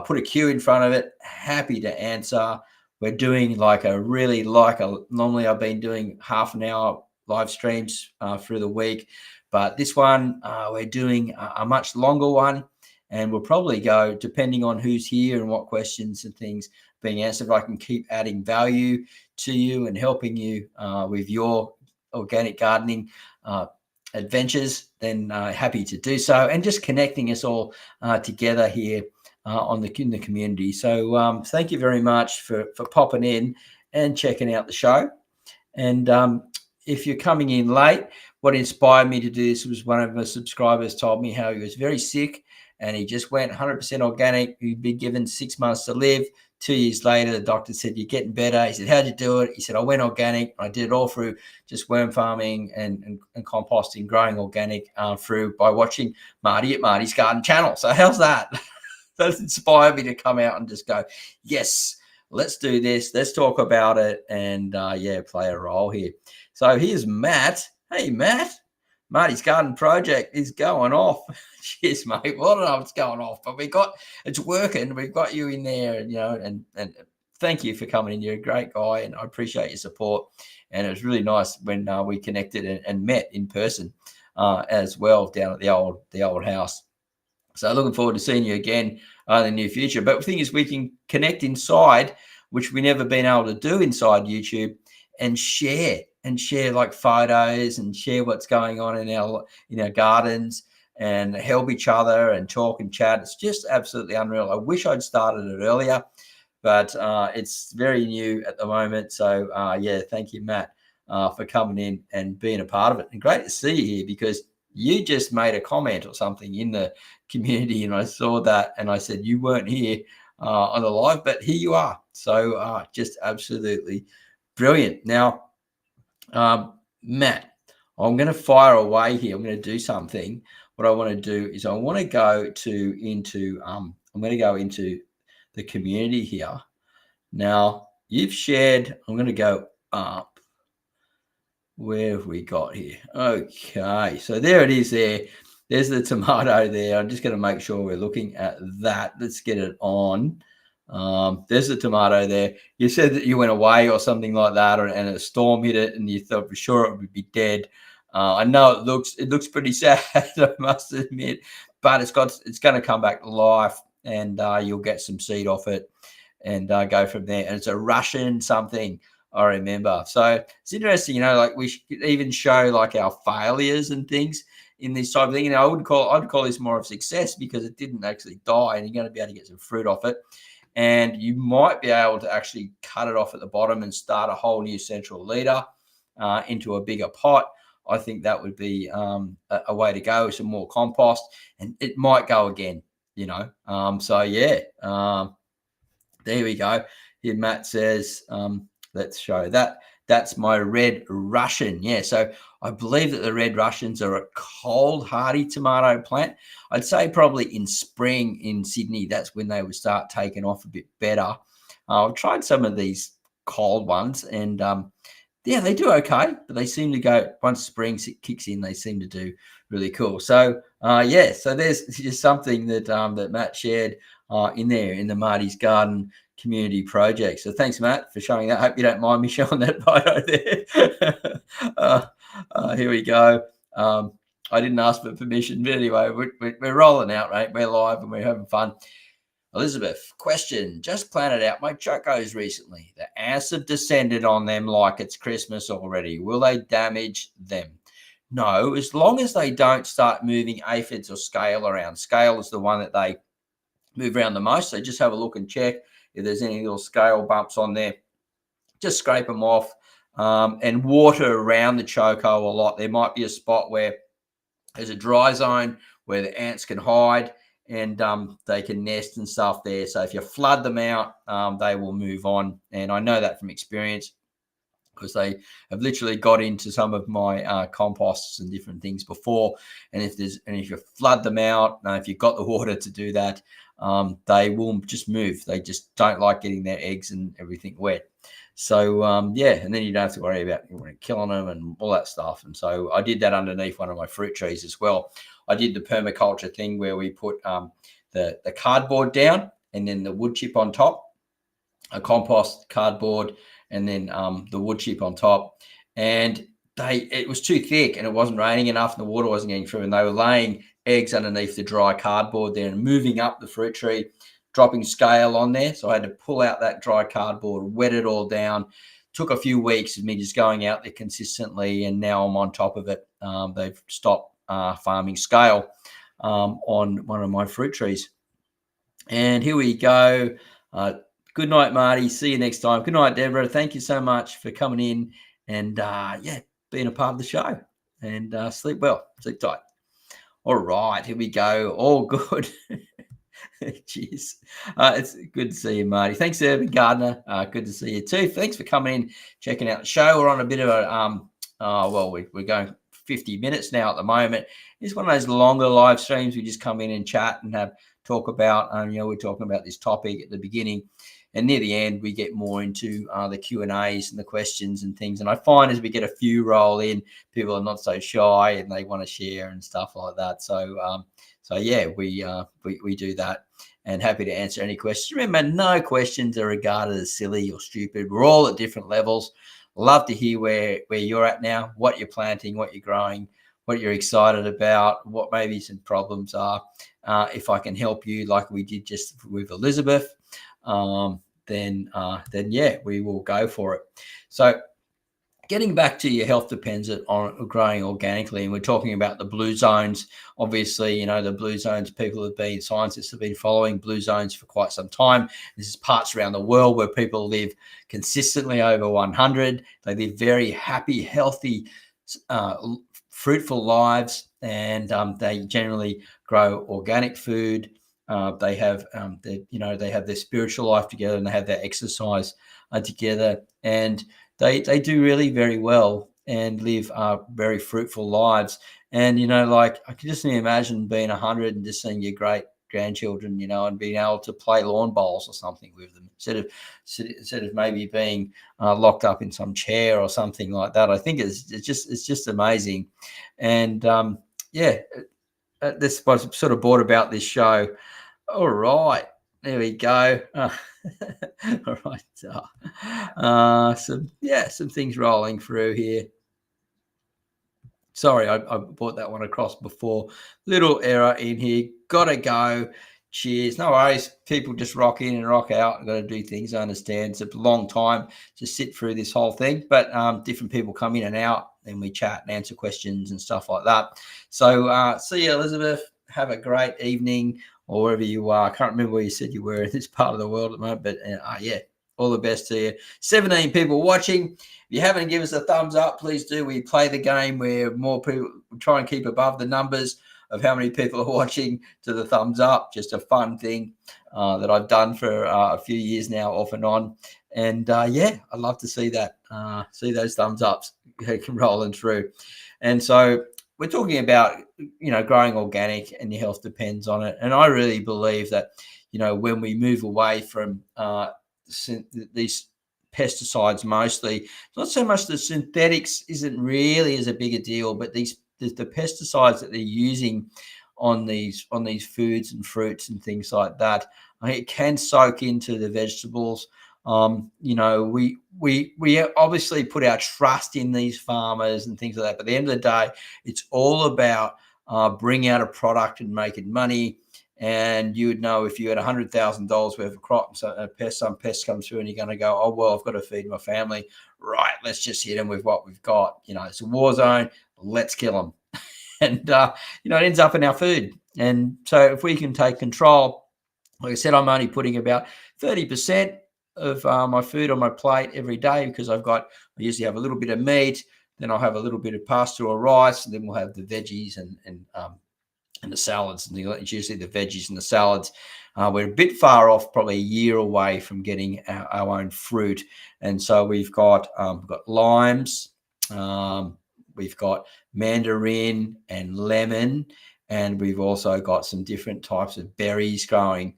put a Q in front of it. Happy to answer. We're doing normally I've been doing half an hour live streams through the week, but this one we're doing a much longer one, and we'll probably go, depending on who's here and what questions and things being answered, if I can keep adding value to you and helping you with your organic gardening adventures, then happy to do so, and just connecting us all together here in the community. So thank you very much for popping in and checking out the show. And if you're coming in late, what inspired me to do this was one of my subscribers told me how he was very sick and he just went 100% organic. He'd been given 6 months to live. 2 years later, the doctor said, "You're getting better." He said, "How'd you do it?" He said, "I went organic. I did it all through just worm farming and composting, growing organic by watching Marty at Marty's Garden channel." So how's that? That inspired me to come out and just go, yes, let's do this. Let's talk about it and yeah, play a role here. So here's Matt. Hey, Matt. Marty's Garden Project is going off. Cheers, mate. Well, I don't know if it's going off, but it's working. We've got you in there, you know, and thank you for coming in. You're a great guy, and I appreciate your support. And it was really nice when we connected and met in person as well down at the old house. So looking forward to seeing you again in the near future. But the thing is, we can connect inside, which we never been able to do inside YouTube, and share like photos and share what's going on in our gardens and help each other and talk and chat. It's just absolutely unreal. I wish I'd started it earlier, but it's very new at the moment. So yeah, thank you, Matt, for coming in and being a part of it. And great to see you here, because you just made a comment or something in the community, and I saw that, and I said you weren't here on the live, but here you are. So just absolutely brilliant. Now, Matt, I'm going to fire away here. I'm going to do something. What I want to do is I want to go into I'm going to go into the community here. Now, you've shared. I'm going to go up. Where have we got here? Okay, so there it is there. There's the tomato there. I'm just going to make sure we're looking at that. Let's get it on. There's the tomato there. You said that you went away or something like that, and a storm hit it, and you thought for sure it would be dead. I know it looks pretty sad, I must admit, but it's going to come back to life, and you'll get some seed off it, and go from there. And it's a Russian something, I remember. So it's interesting, you know, like we should even show like our failures and things in this type of thing. And I'd call this more of success, because it didn't actually die, and you're going to be able to get some fruit off it. And you might be able to actually cut it off at the bottom and start a whole new central leader into a bigger pot. I think that would be a way to go, some more compost, and it might go again, you know. So yeah, there we go. Here Matt says, let's show that. That's my red Russian. Yeah, so I believe that the red Russians are a cold, hardy tomato plant. I'd say probably in spring in Sydney, that's when they would start taking off a bit better. I've tried some of these cold ones, and yeah, they do okay, but they seem to go, once spring kicks in, they seem to do really cool. So yeah, so there's just something that that Matt shared in there in the Marty's Garden community project. So thanks, Matt, for showing that. Hope you don't mind me showing that photo there. Here we go. I didn't ask for permission, but anyway, we're rolling out, right? We're live and we're having fun. Elizabeth, question. Just planted out my chocos recently. The ants have descended on them like it's Christmas already. Will they damage them? No, as long as they don't start moving aphids or scale around. Scale is the one that they move around the most. So just have a look and check if there's any little scale bumps on there. Just scrape them off and water around the choco a lot. There might be a spot where there's a dry zone where the ants can hide, and they can nest and stuff there. So if you flood them out, they will move on. And I know that from experience, because they have literally got into some of my composts and different things before. And if you flood them out, if you've got the water to do that, they will just move. They just don't like getting their eggs and everything wet. So yeah, and then you don't have to worry about killing them and all that stuff. And so I did that underneath one of my fruit trees as well. I did the permaculture thing where we put the cardboard down and then the wood chip on top, a compost cardboard, and then the wood chip on top. And it was too thick and it wasn't raining enough and the water wasn't getting through, and they were laying eggs underneath the dry cardboard there and moving up the fruit tree, dropping scale on there. So I had to pull out that dry cardboard, wet it all down. Took a few weeks of me just going out there consistently, and now I'm on top of it. They've stopped farming scale on one of my fruit trees. And here we go. Good night, Marty. See you next time. Good night, Deborah. Thank you so much for coming in and yeah, being a part of the show. And sleep well. Sleep tight. All right, here we go. All good. Cheers. It's good to see you, Marty. Thanks, Urban Gardener. Good to see you too. Thanks for coming in, checking out the show. We're on a bit of a well, we're going 50 minutes now at the moment. It's one of those longer live streams. We just come in and chat and have talk about. We're talking about this topic at the beginning, and near the end we get more into the Q&As and the questions and things. And I find as we get a few roll in, people are not so shy and they want to share and stuff like that. So yeah, we do that, and happy to answer any questions. Remember, no questions are regarded as silly or stupid. We're all at different levels. Love to hear where you're at now, what you're planting, what you're growing, what you're excited about, what maybe some problems are. If I can help you, like we did just with Elizabeth, then yeah, we will go for it. So getting back to your health depends on growing organically, and we're talking about the blue zones. Obviously, the blue zones, scientists have been following blue zones for quite some time. This is parts around the world where people live consistently over 100. They live very happy, healthy, fruitful lives, and they generally grow organic food. They have they have their spiritual life together, and they have their exercise together, and they do really very well and live very fruitful lives. And I can just imagine being 100 and just seeing your great grandchildren, and being able to play lawn bowls or something with them instead of maybe being locked up in some chair or something like that. I think it's just amazing. And yeah, this was sort of brought about this show. All right, there we go. All right. Some things rolling through here. Sorry, I brought that one across before. Little error in here. Gotta go. Cheers. No worries. People just rock in and rock out. Got to do things. I understand. It's a long time to sit through this whole thing, but different people come in and out, and we chat and answer questions and stuff like that. So see you, Elizabeth. Have a great evening, or wherever you are. I can't remember where you said you were in this part of the world at the moment, but yeah, all the best to you. 17 people watching. If you haven't given us a thumbs up, please do. We play the game where more people try and keep above the numbers of how many people are watching to the thumbs up. Just a fun thing that I've done for a few years now, off and on. And yeah, I'd love to see that, see those thumbs ups rolling through. And so we're talking about, growing organic, and your health depends on it. And I really believe that, when we move away from these pesticides, mostly, not so much the synthetics isn't really as a big a deal, but the pesticides that they're using on these foods and fruits and things like that, it can soak into the vegetables. We obviously put our trust in these farmers and things like that, but at the end of the day, it's all about bringing out a product and making money. And you would know if you had $100,000 worth of crop, and some pest comes through, and you're going to go, oh, well, I've got to feed my family. Right, let's just hit them with what we've got. It's a war zone. Let's kill them. And, it ends up in our food. And so if we can take control, like I said, I'm only putting about 30% of my food on my plate every day, because I usually have a little bit of meat, then I'll have a little bit of pasta or rice, and then we'll have the veggies and the salads and things like that. It's usually the veggies and the salads. We're a bit far off, probably a year away from getting our own fruit. And so we've got limes, we've got mandarin and lemon, and we've also got some different types of berries growing,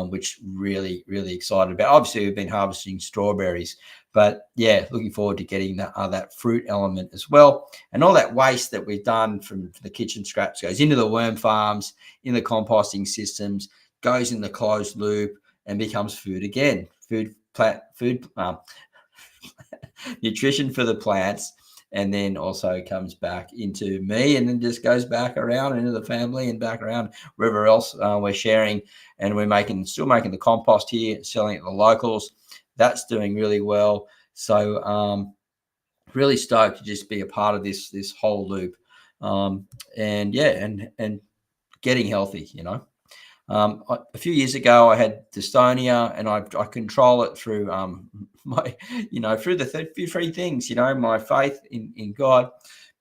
which really, really excited about. Obviously, we've been harvesting strawberries, but yeah, looking forward to getting that fruit element as well. And all that waste that we've done from the kitchen scraps goes into the worm farms, in the composting systems, goes in the closed loop, and becomes food again. Nutrition for the plants, and then also comes back into me, and then just goes back around into the family and back around wherever else we're sharing. And we're still making the compost here, selling it to the locals. That's doing really well. So really stoked to just be a part of this whole loop. And yeah, and getting healthy, a few years ago, I had dystonia, and I control it through through the three things, my faith in God,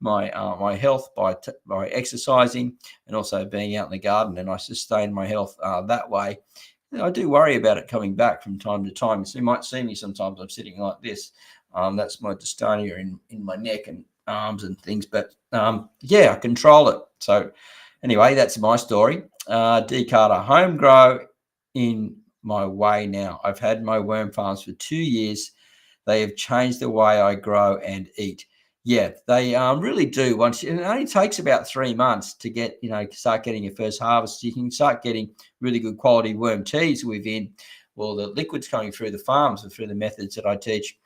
my health by exercising, and also being out in the garden, and I sustain my health that way. I do worry about it coming back from time to time. So you might see me sometimes. I'm sitting like this. That's my dystonia in my neck and arms and things. But yeah, I control it. So anyway, that's my story. D Carter, home grow in my way now. I've had my worm farms for 2 years. They have changed the way I grow and eat. Yeah, they really do. Once it only takes about 3 months to get, start getting your first harvest. You can start getting really good quality worm teas within, well, the liquids coming through the farms and through the methods that I teach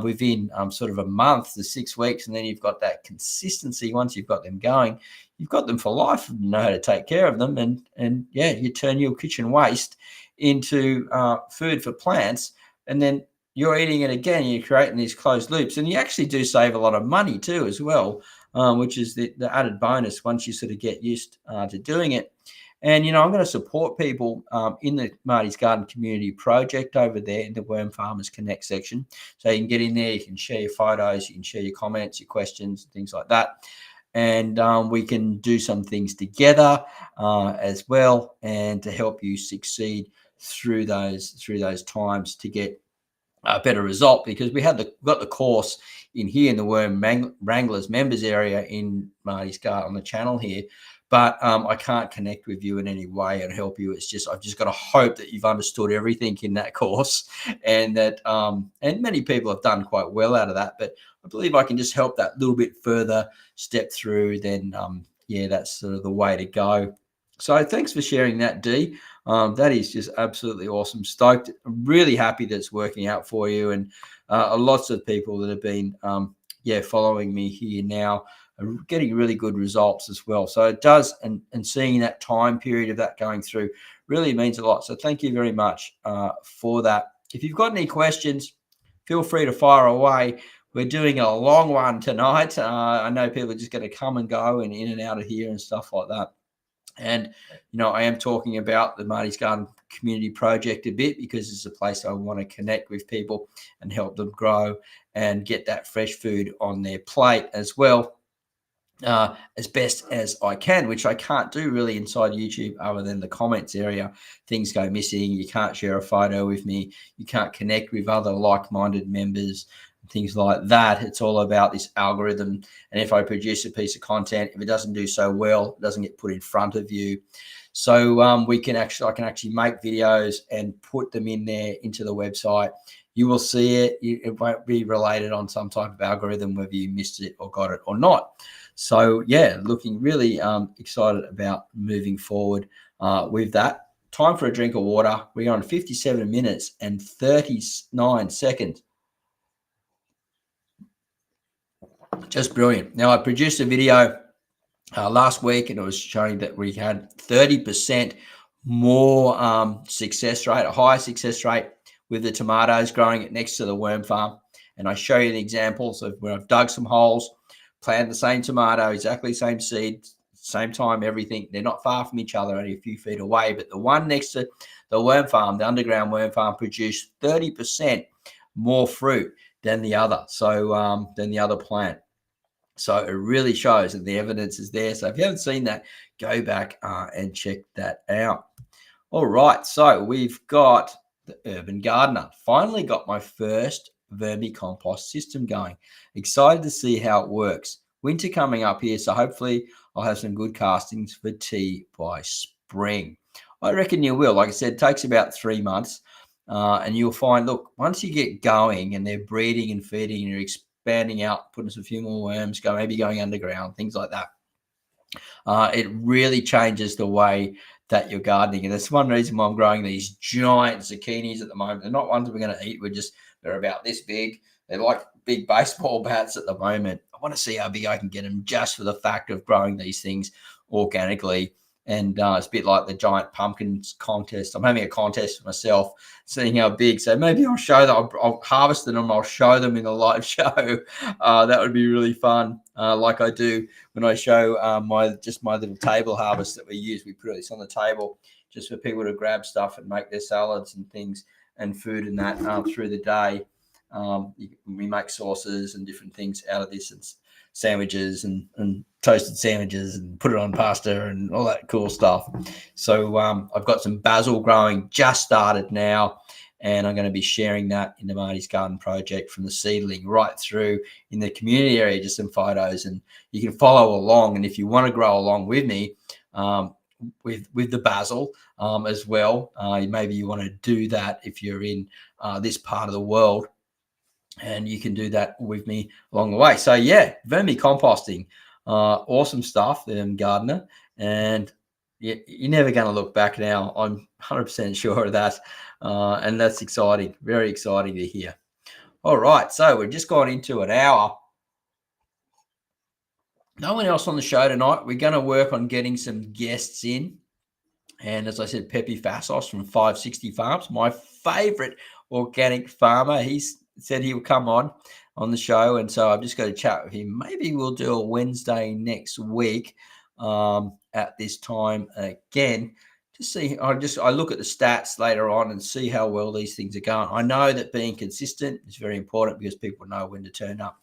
within sort of a month to 6 weeks. And then you've got that consistency. Once you've got them going, you've got them for life. You know how to take care of them. And yeah, you turn your kitchen waste into food for plants. And then you're eating it again, you're creating these closed loops, and you actually do save a lot of money too as well, which is the added bonus once you sort of get used to doing it. And, I'm going to support people in the Marty's Garden Community Project over there in the Worm Farmers Connect section. So you can get in there, you can share your photos, you can share your comments, your questions, things like that. And we can do some things together as well, and to help you succeed through those times to get a better result, because we got the course in here in the Worm Wranglers members area in Marty's Garden on the channel here, but I can't connect with you in any way and help you. It's just I've just got to hope that you've understood everything in that course, and that and many people have done quite well out of that. But I believe I can just help that little bit further step through. Then yeah, that's sort of the way to go. So thanks for sharing that, Dee. That is just absolutely awesome. Stoked. I'm really happy that it's working out for you, and lots of people that have been following me here now are getting really good results as well. So it does, and seeing that time period of that going through really means a lot. So thank you very much for that. If you've got any questions, feel free to fire away. We're doing a long one tonight. I know people are just going to come and go and in and out of here and stuff like that. And, I am talking about the Marty's Garden Community Project a bit, because it's a place I want to connect with people and help them grow and get that fresh food on their plate as well, as best as I can, which I can't do really inside YouTube other than the comments area. Things go missing. You can't share a photo with me. You can't connect with other like-minded members, things like that. It's all about this algorithm. And if I produce a piece of content, if it doesn't do so well, it doesn't get put in front of you. So I can actually make videos and put them in there into the website. You will see it. It won't be related on some type of algorithm whether you missed it or got it or not. So yeah, looking really excited about moving forward with that. Time for a drink of water. We're on 57 minutes and 39 seconds. Just brilliant. Now, I produced a video last week, and it was showing that we had 30% more success rate, a higher success rate with the tomatoes growing it next to the worm farm. And I show you the examples of where I've dug some holes, planted the same tomato, exactly same seed, same time, everything. They're not far from each other, only a few feet away. But the one next to the worm farm, the underground worm farm, produced 30% more fruit than the other. So than the other plant. So it really shows, and the evidence is there. So if you haven't seen that, go back and check that out. All right. So we've got the Urban Gardener. Finally got my first vermicompost system going. Excited to see how it works. Winter coming up here, so hopefully I'll have some good castings for tea by spring. I reckon you will. Like I said, it takes about 3 months. And you'll find, look, once you get going and they're breeding and feeding and you're expanding out, putting a few more worms, maybe going underground, things like that, it really changes the way that you're gardening. And that's one reason why I'm growing these giant zucchinis at the moment. They're not ones we're going to eat. They're about this big. They're like big baseball bats at the moment. I want to see how big I can get them, just for the fact of growing these things organically. And it's a bit like the giant pumpkins contest. I'm having a contest for myself, seeing how big. So maybe I'll show them. I'll harvest them. I'll show them in a live show. That would be really fun, like I do when I show my little table harvest that we use. We put this on the table just for people to grab stuff and make their salads and things and food and that through the day. We make sauces and different things out of this, and sandwiches and toasted sandwiches, and put it on pasta and all that cool stuff. So I've got some basil growing, just started now, and I'm going to be sharing that in the Marty's Garden Project from the seedling right through in the community area, just some photos, and you can follow along. And if you want to grow along with me, with the basil as well. Maybe you want to do that if you're in this part of the world, and you can do that with me along the way. So yeah, vermicomposting, awesome stuff, gardener, and you're never going to look back now. I'm 100% sure of that, and that's exciting, very exciting to hear. All right, so we've just gone into an hour. No one else on the show tonight. We're going to work on getting some guests in. And as I said, Pepe Fassos from 560 Farms, my favorite organic farmer. He's said he will come on the show. And so I've just got to chat with him. Maybe we'll do a Wednesday next week at this time again to see. I look at the stats later on and see how well these things are going. I know that being consistent is very important because people know when to turn up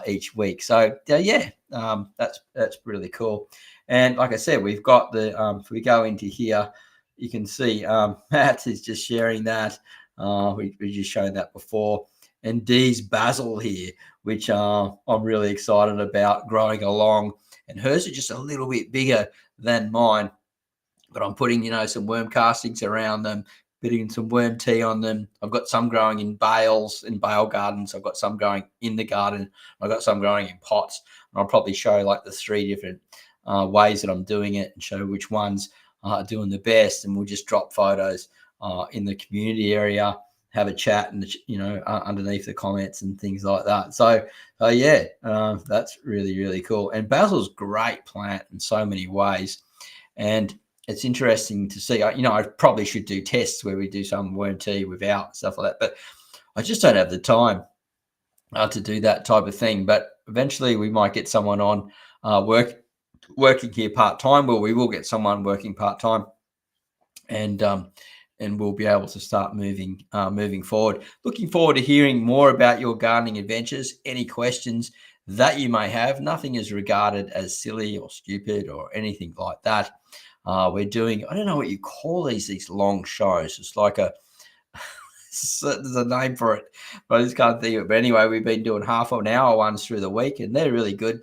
each week. So that's really cool. And like I said, we've got the if we go into here, you can see Matt is just sharing that. We just shown that before. And Dee's basil here, which I'm really excited about growing along. And hers are just a little bit bigger than mine. But I'm putting, some worm castings around them, putting some worm tea on them. I've got some growing in bales, in bale gardens. I've got some growing in the garden. I've got some growing in pots. And I'll probably show like the 3 different ways that I'm doing it and show which ones are doing the best. And we'll just drop photos in the community area, have a chat, and underneath the comments and things like that. So that's really, really cool. And basil's a great plant in so many ways. And it's interesting to see. I probably should do tests where we do some worm tea without stuff like that, but I just don't have the time to do that type of thing. But eventually we might get someone on working here part-time. Well, we will get someone working part-time, and we'll be able to start moving forward. Looking forward to hearing more about your gardening adventures. Any questions that you may have. Nothing is regarded as silly or stupid or anything like that. We're doing, I don't know what you call these long shows. It's like there's a name for it, but I just can't think of it. But anyway, we've been doing half an hour ones through the week, and they're really good.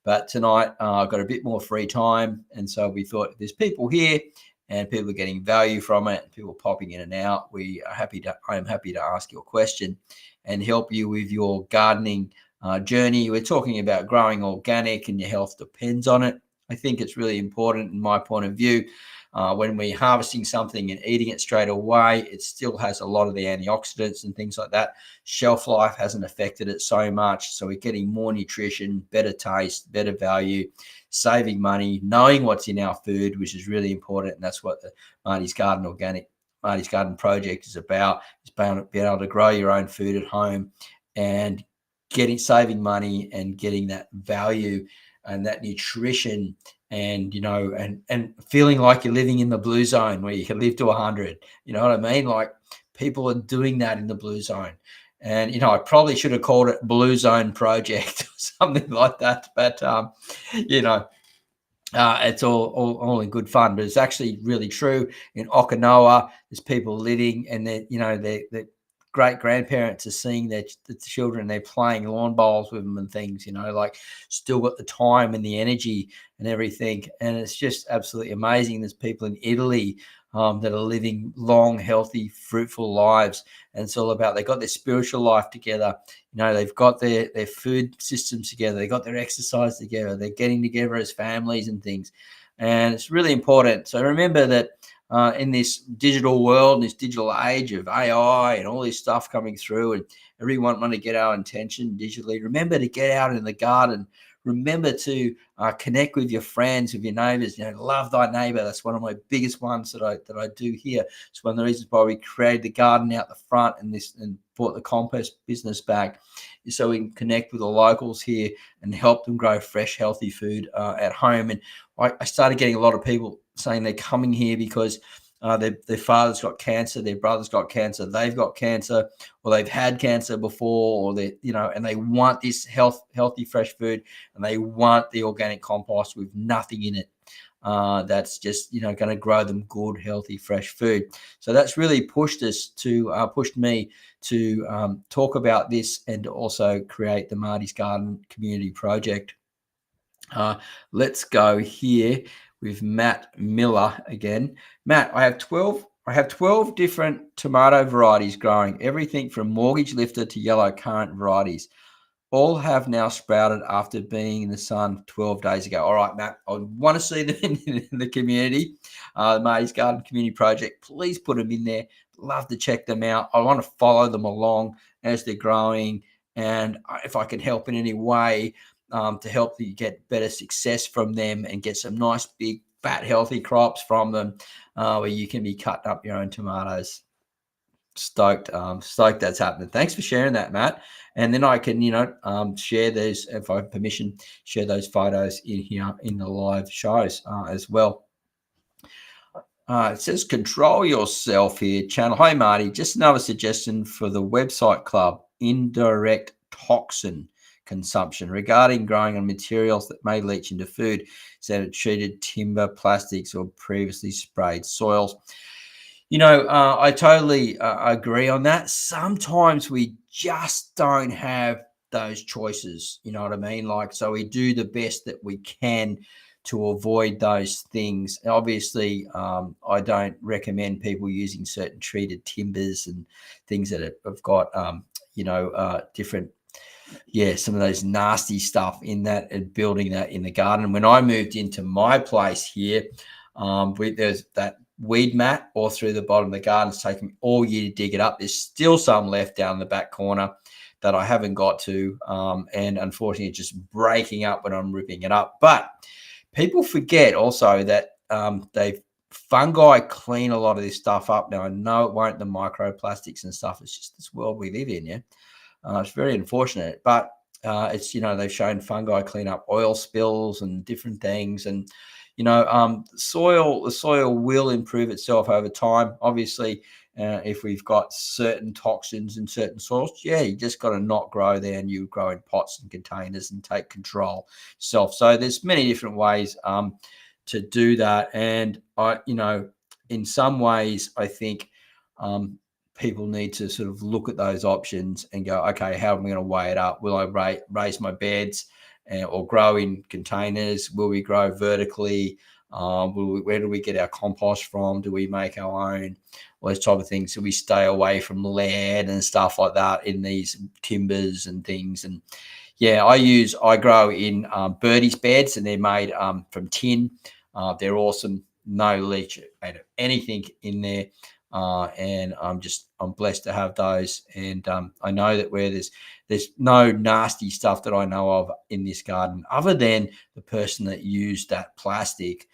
But tonight I've got a bit more free time, and so we thought if there's people here and people are getting value from it, people popping in and out, I am happy to ask your question and help you with your gardening journey. We're talking about growing organic, and your health depends on it. I think it's really important in my point of view. When we're harvesting something and eating it straight away, it still has a lot of the antioxidants and things like that. Shelf life hasn't affected it so much. So we're getting more nutrition, better taste, better value, saving money, knowing what's in our food, which is really important. And that's what the Marty's Garden Project is about. It's being able to grow your own food at home and saving money and getting that value and that nutrition, and and feeling like you're living in the blue zone where you can live to 100. You know what I mean? Like, people are doing that in the blue zone. And I probably should have called it Blue Zone Project or something like that. But it's all in good fun. But it's actually really true. In Okinawa, there's people living, and they're great grandparents are seeing the children, they're playing lawn bowls with them and things, like still got the time and the energy and everything. And it's just absolutely amazing. There's people in Italy that are living long, healthy, fruitful lives. And it's all about, they've got their spiritual life together. They've got their food systems together. They've got their exercise together. They're getting together as families and things. And it's really important. So remember that in this digital world, this digital age of AI and all this stuff coming through, and everyone want to get our attention digitally, remember to get out in the garden. Remember to connect with your friends, with your neighbors. Love thy neighbor. That's one of my biggest ones that I do here. It's one of the reasons why we created the garden out the front and brought the compost business back, so we can connect with the locals here and help them grow fresh, healthy food at home. And I started getting a lot of people saying they're coming here because their father's got cancer, their brother's got cancer, they've got cancer, or they've had cancer before, or and they want this healthy, fresh food, and they want the organic compost with nothing in it. That's just going to grow them good, healthy, fresh food. So that's really pushed me to talk about this and to also create the Marty's Garden Community Project. Let's go here. with Matt Miller again. Matt, I have 12 different tomato varieties growing, everything from mortgage lifter to yellow currant varieties. All have now sprouted after being in the sun 12 days ago. All right, Matt, I want to see them in the community, Marty's Garden Community Project. Please put them in there. Love to check them out. I want to follow them along as they're growing. And if I can help in any way to help you get better success from them and get some nice, big, fat, healthy crops from them where you can be cutting up your own tomatoes. Stoked that's happening. Thanks for sharing that, Matt. And then I can, share those, if I have permission, share those photos in here in the live shows as well. It says control yourself here, channel. Hi, Marty. Just another suggestion for the website club, indirect toxin consumption regarding growing on materials that may leach into food, instead of treated timber, plastics, or previously sprayed soils. I totally agree on that. Sometimes we just don't have those choices. You know what I mean? So we do the best that we can to avoid those things. Obviously, I don't recommend people using certain treated timbers and things that have got, different, some of those nasty stuff in that and building that in the garden. When I moved into my place here, there's that weed mat all through the bottom of the garden. It's taken me all year to dig it up. There's still some left down the back corner that I haven't got to, and unfortunately it's just breaking up when I'm ripping it up. But people forget also that fungi clean a lot of this stuff up. Now, I know it won't, the microplastics and stuff. It's just this world we live in. It's very unfortunate, but it's, they've shown fungi clean up oil spills and different things. And the soil will improve itself over time. Obviously, if we've got certain toxins in certain soils, you just got to not grow there, and you grow in pots and containers and take control yourself. So there's many different ways to do that. And in some ways, I think people need to sort of look at those options and go, okay, how am I going to weigh it up? Will I raise my beds or grow in containers? Will we grow vertically? Where do we get our compost from? Do we make our own? All those type of things. So we stay away from lead and stuff like that in these timbers and things. And I grow in Birdie's beds, and they're made from tin. They're awesome. No leach anything in there. And I'm blessed to have those. And I know that where there's no nasty stuff that I know of in this garden, other than the person that used that plastic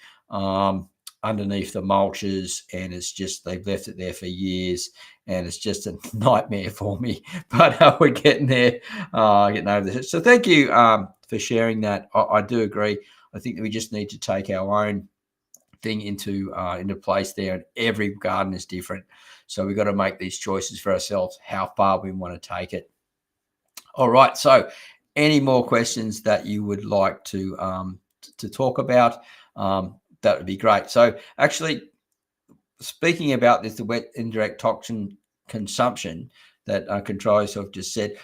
underneath the mulches, and it's just, they've left it there for years, and it's just a nightmare for me. But we're getting there, getting over this. So thank you for sharing that. I do agree. I think that we just need to take our own thing into place there, and every garden is different, so we've got to make these choices for ourselves, how far we want to take it. All right, so any more questions that you would like to talk about, that would be great. So actually, speaking about this, the wet indirect toxin consumption that Control Yourself just said,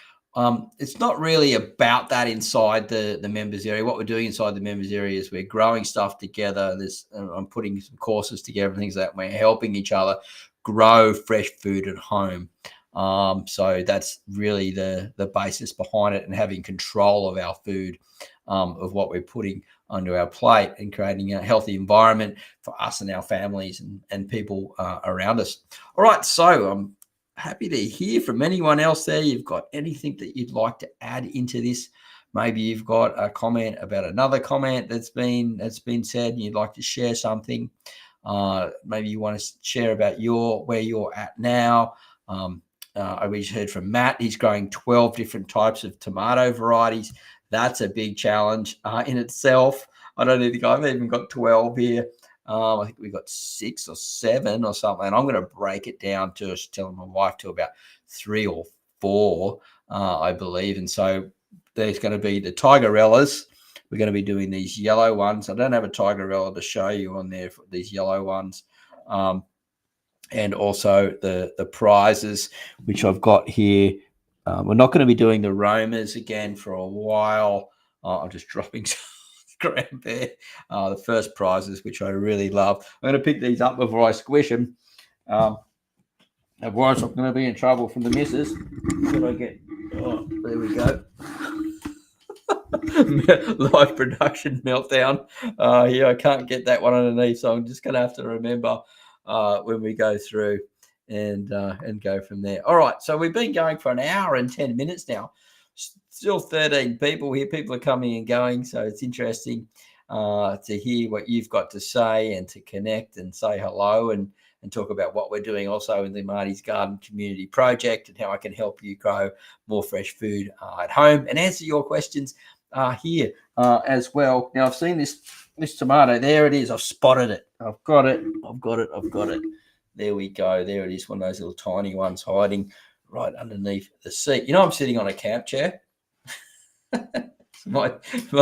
it's not really about that inside the members area. What we're doing inside the members area is we're growing stuff together. I'm putting some courses together and things like that. We're helping each other grow fresh food at home. So that's really the basis behind it, and having control of our food, of what we're putting onto our plate, and creating a healthy environment for us and our families and people around us. All right, so I'm happy to hear from anyone else there. You've got anything that you'd like to add into this? Maybe you've got a comment about another comment that's been said, and you'd like to share something. Maybe you want to share about where you're at now. I just heard from Matt. He's growing 12 different types of tomato varieties. That's a big challenge in itself. I don't think I've even got 12 here. I think we've got 6 or 7 or something. And I'm going to break it down to, telling my wife, to about 3 or 4, I believe. And so there's going to be the tigerellas. We're going to be doing these yellow ones. I don't have a tigerella to show you on there for these yellow ones. And also the prizes, which I've got here. We're not going to be doing the Romas again for a while. I'm just dropping Ground bear, the first prizes, which I really love. I'm going to pick these up before I squish them. Otherwise, I'm going to be in trouble from the missus. Should I get? Oh, there we go. Live production meltdown. Yeah, I can't get that one underneath, so I'm just going to have to remember when we go through and go from there. All right, so we've been going for an hour and 10 minutes now. Still 13 people here. People are coming and going, so it's interesting to hear what you've got to say and to connect and say hello and talk about what we're doing also in the Marty's Garden Community Project and how I can help you grow more fresh food at home and answer your questions here as well. Now, I've seen this tomato. There it is. I've spotted it. I've got it. There we go. There it is. One of those little tiny ones hiding right underneath the seat. You know, I'm sitting on a camp chair. my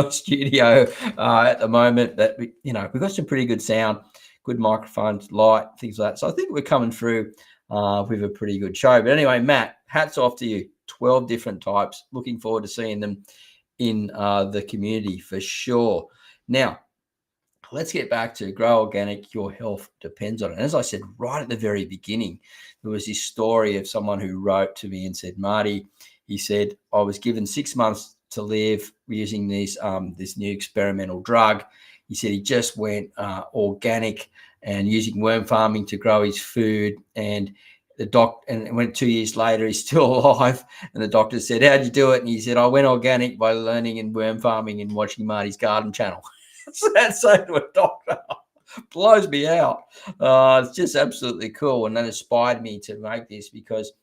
studio at the moment. That we've got some pretty good sound, good microphones, light, things like that. So I think we're coming through with a pretty good show. But anyway, Matt, hats off to you. 12 different types. Looking forward to seeing them in the community for sure. Now, let's get back to grow organic. Your health depends on it. And as I said right at the very beginning, there was this story of someone who wrote to me and said, Marty, he said, I was given 6 months to live using this new experimental drug. He said he just went organic and using worm farming to grow his food, and and went 2 years later, he's still alive. And the doctor said, how'd you do it? And he said, I went organic by learning in worm farming and watching Marty's Garden channel. So that's saying to a doctor. Blows me out. It's just absolutely cool. And that inspired me to make this because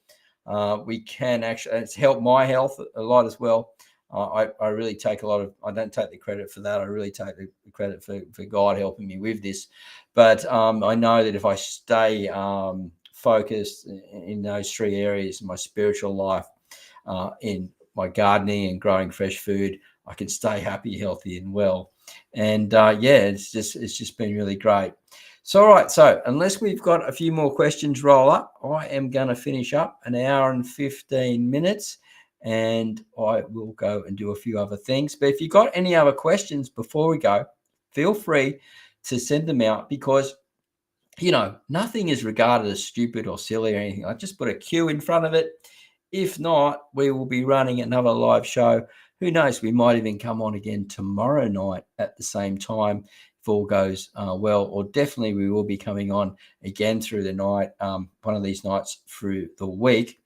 we can actually, it's helped my health a lot as well. I really take I don't take the credit for that. I really take the credit for God helping me with this. But I know that if I stay focused in those three areas, in my spiritual life, in my gardening and growing fresh food, I can stay happy, healthy, and well. And it's just been really great. So, all right. So, unless we've got a few more questions roll up, I am going to finish up an hour and 15 minutes, and I will go and do a few other things. But if you've got any other questions before we go, feel free to send them out because, nothing is regarded as stupid or silly or anything. I just put a Q in front of it. If not, we will be running another live show. Who knows? We might even come on again tomorrow night at the same time if all goes well, or definitely we will be coming on again through the night, one of these nights through the week.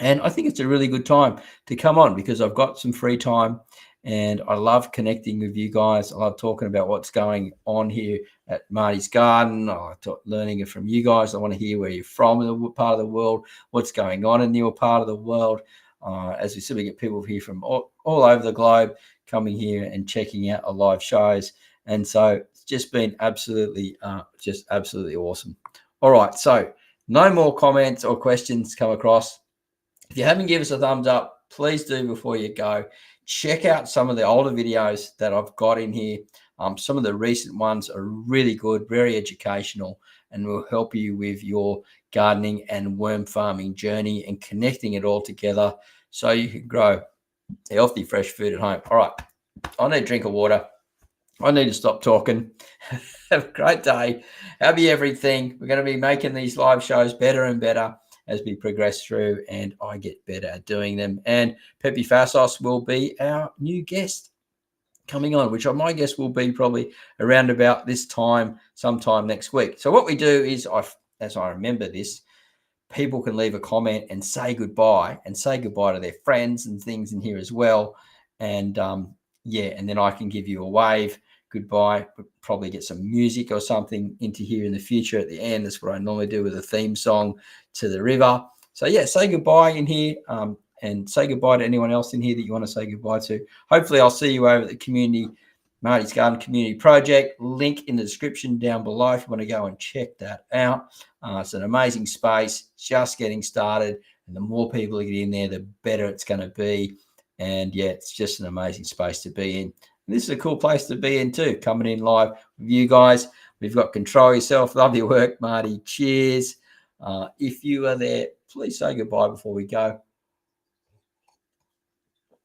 And I think it's a really good time to come on because I've got some free time and I love connecting with you guys. I love talking about what's going on here at Marty's Garden. I like learning it from you guys. I want to hear where you're from in the part of the world, what's going on in your part of the world. As we said, we get people here from all over the globe coming here and checking out our live shows. And so it's just been absolutely awesome. All right. So no more comments or questions come across. If you haven't given us a thumbs up, please do before you go. Check out some of the older videos that I've got in here. Some of the recent ones are really good, very educational, and will help you with your gardening and worm farming journey and connecting it all together so you can grow healthy, fresh food at home. All right. I need a drink of water. I need to stop talking. Have a great day. Happy everything. We're going to be making these live shows better and better as we progress through and I get better at doing them. And Pepe Fasos will be our new guest coming on, which my guess will be probably around about this time, sometime next week. So what we do is, as I remember this, people can leave a comment and say goodbye to their friends and things in here as well. And and then I can give you a wave goodbye, probably get some music or something into here in the future at the end. That's what I normally do with a theme song to the river. So say goodbye in here and say goodbye to anyone else in here that you want to say goodbye to. Hopefully I'll see you over at the Marty's Garden Community Project. Link in the description down below if you want to go and check that out. It's an amazing space, just getting started. And the more people get in there, the better it's going to be. And it's just an amazing space to be in. And this is a cool place to be in too, coming in live with you guys. We've got Control Yourself. Love your work, Marty. Cheers. If you are there, please say goodbye before we go.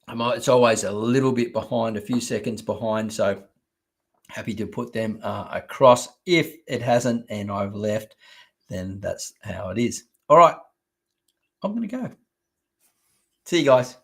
It's always a little bit behind, a few seconds behind. So happy to put them across. If it hasn't and I've left, then that's how it is. All right, I'm going to go. See you guys.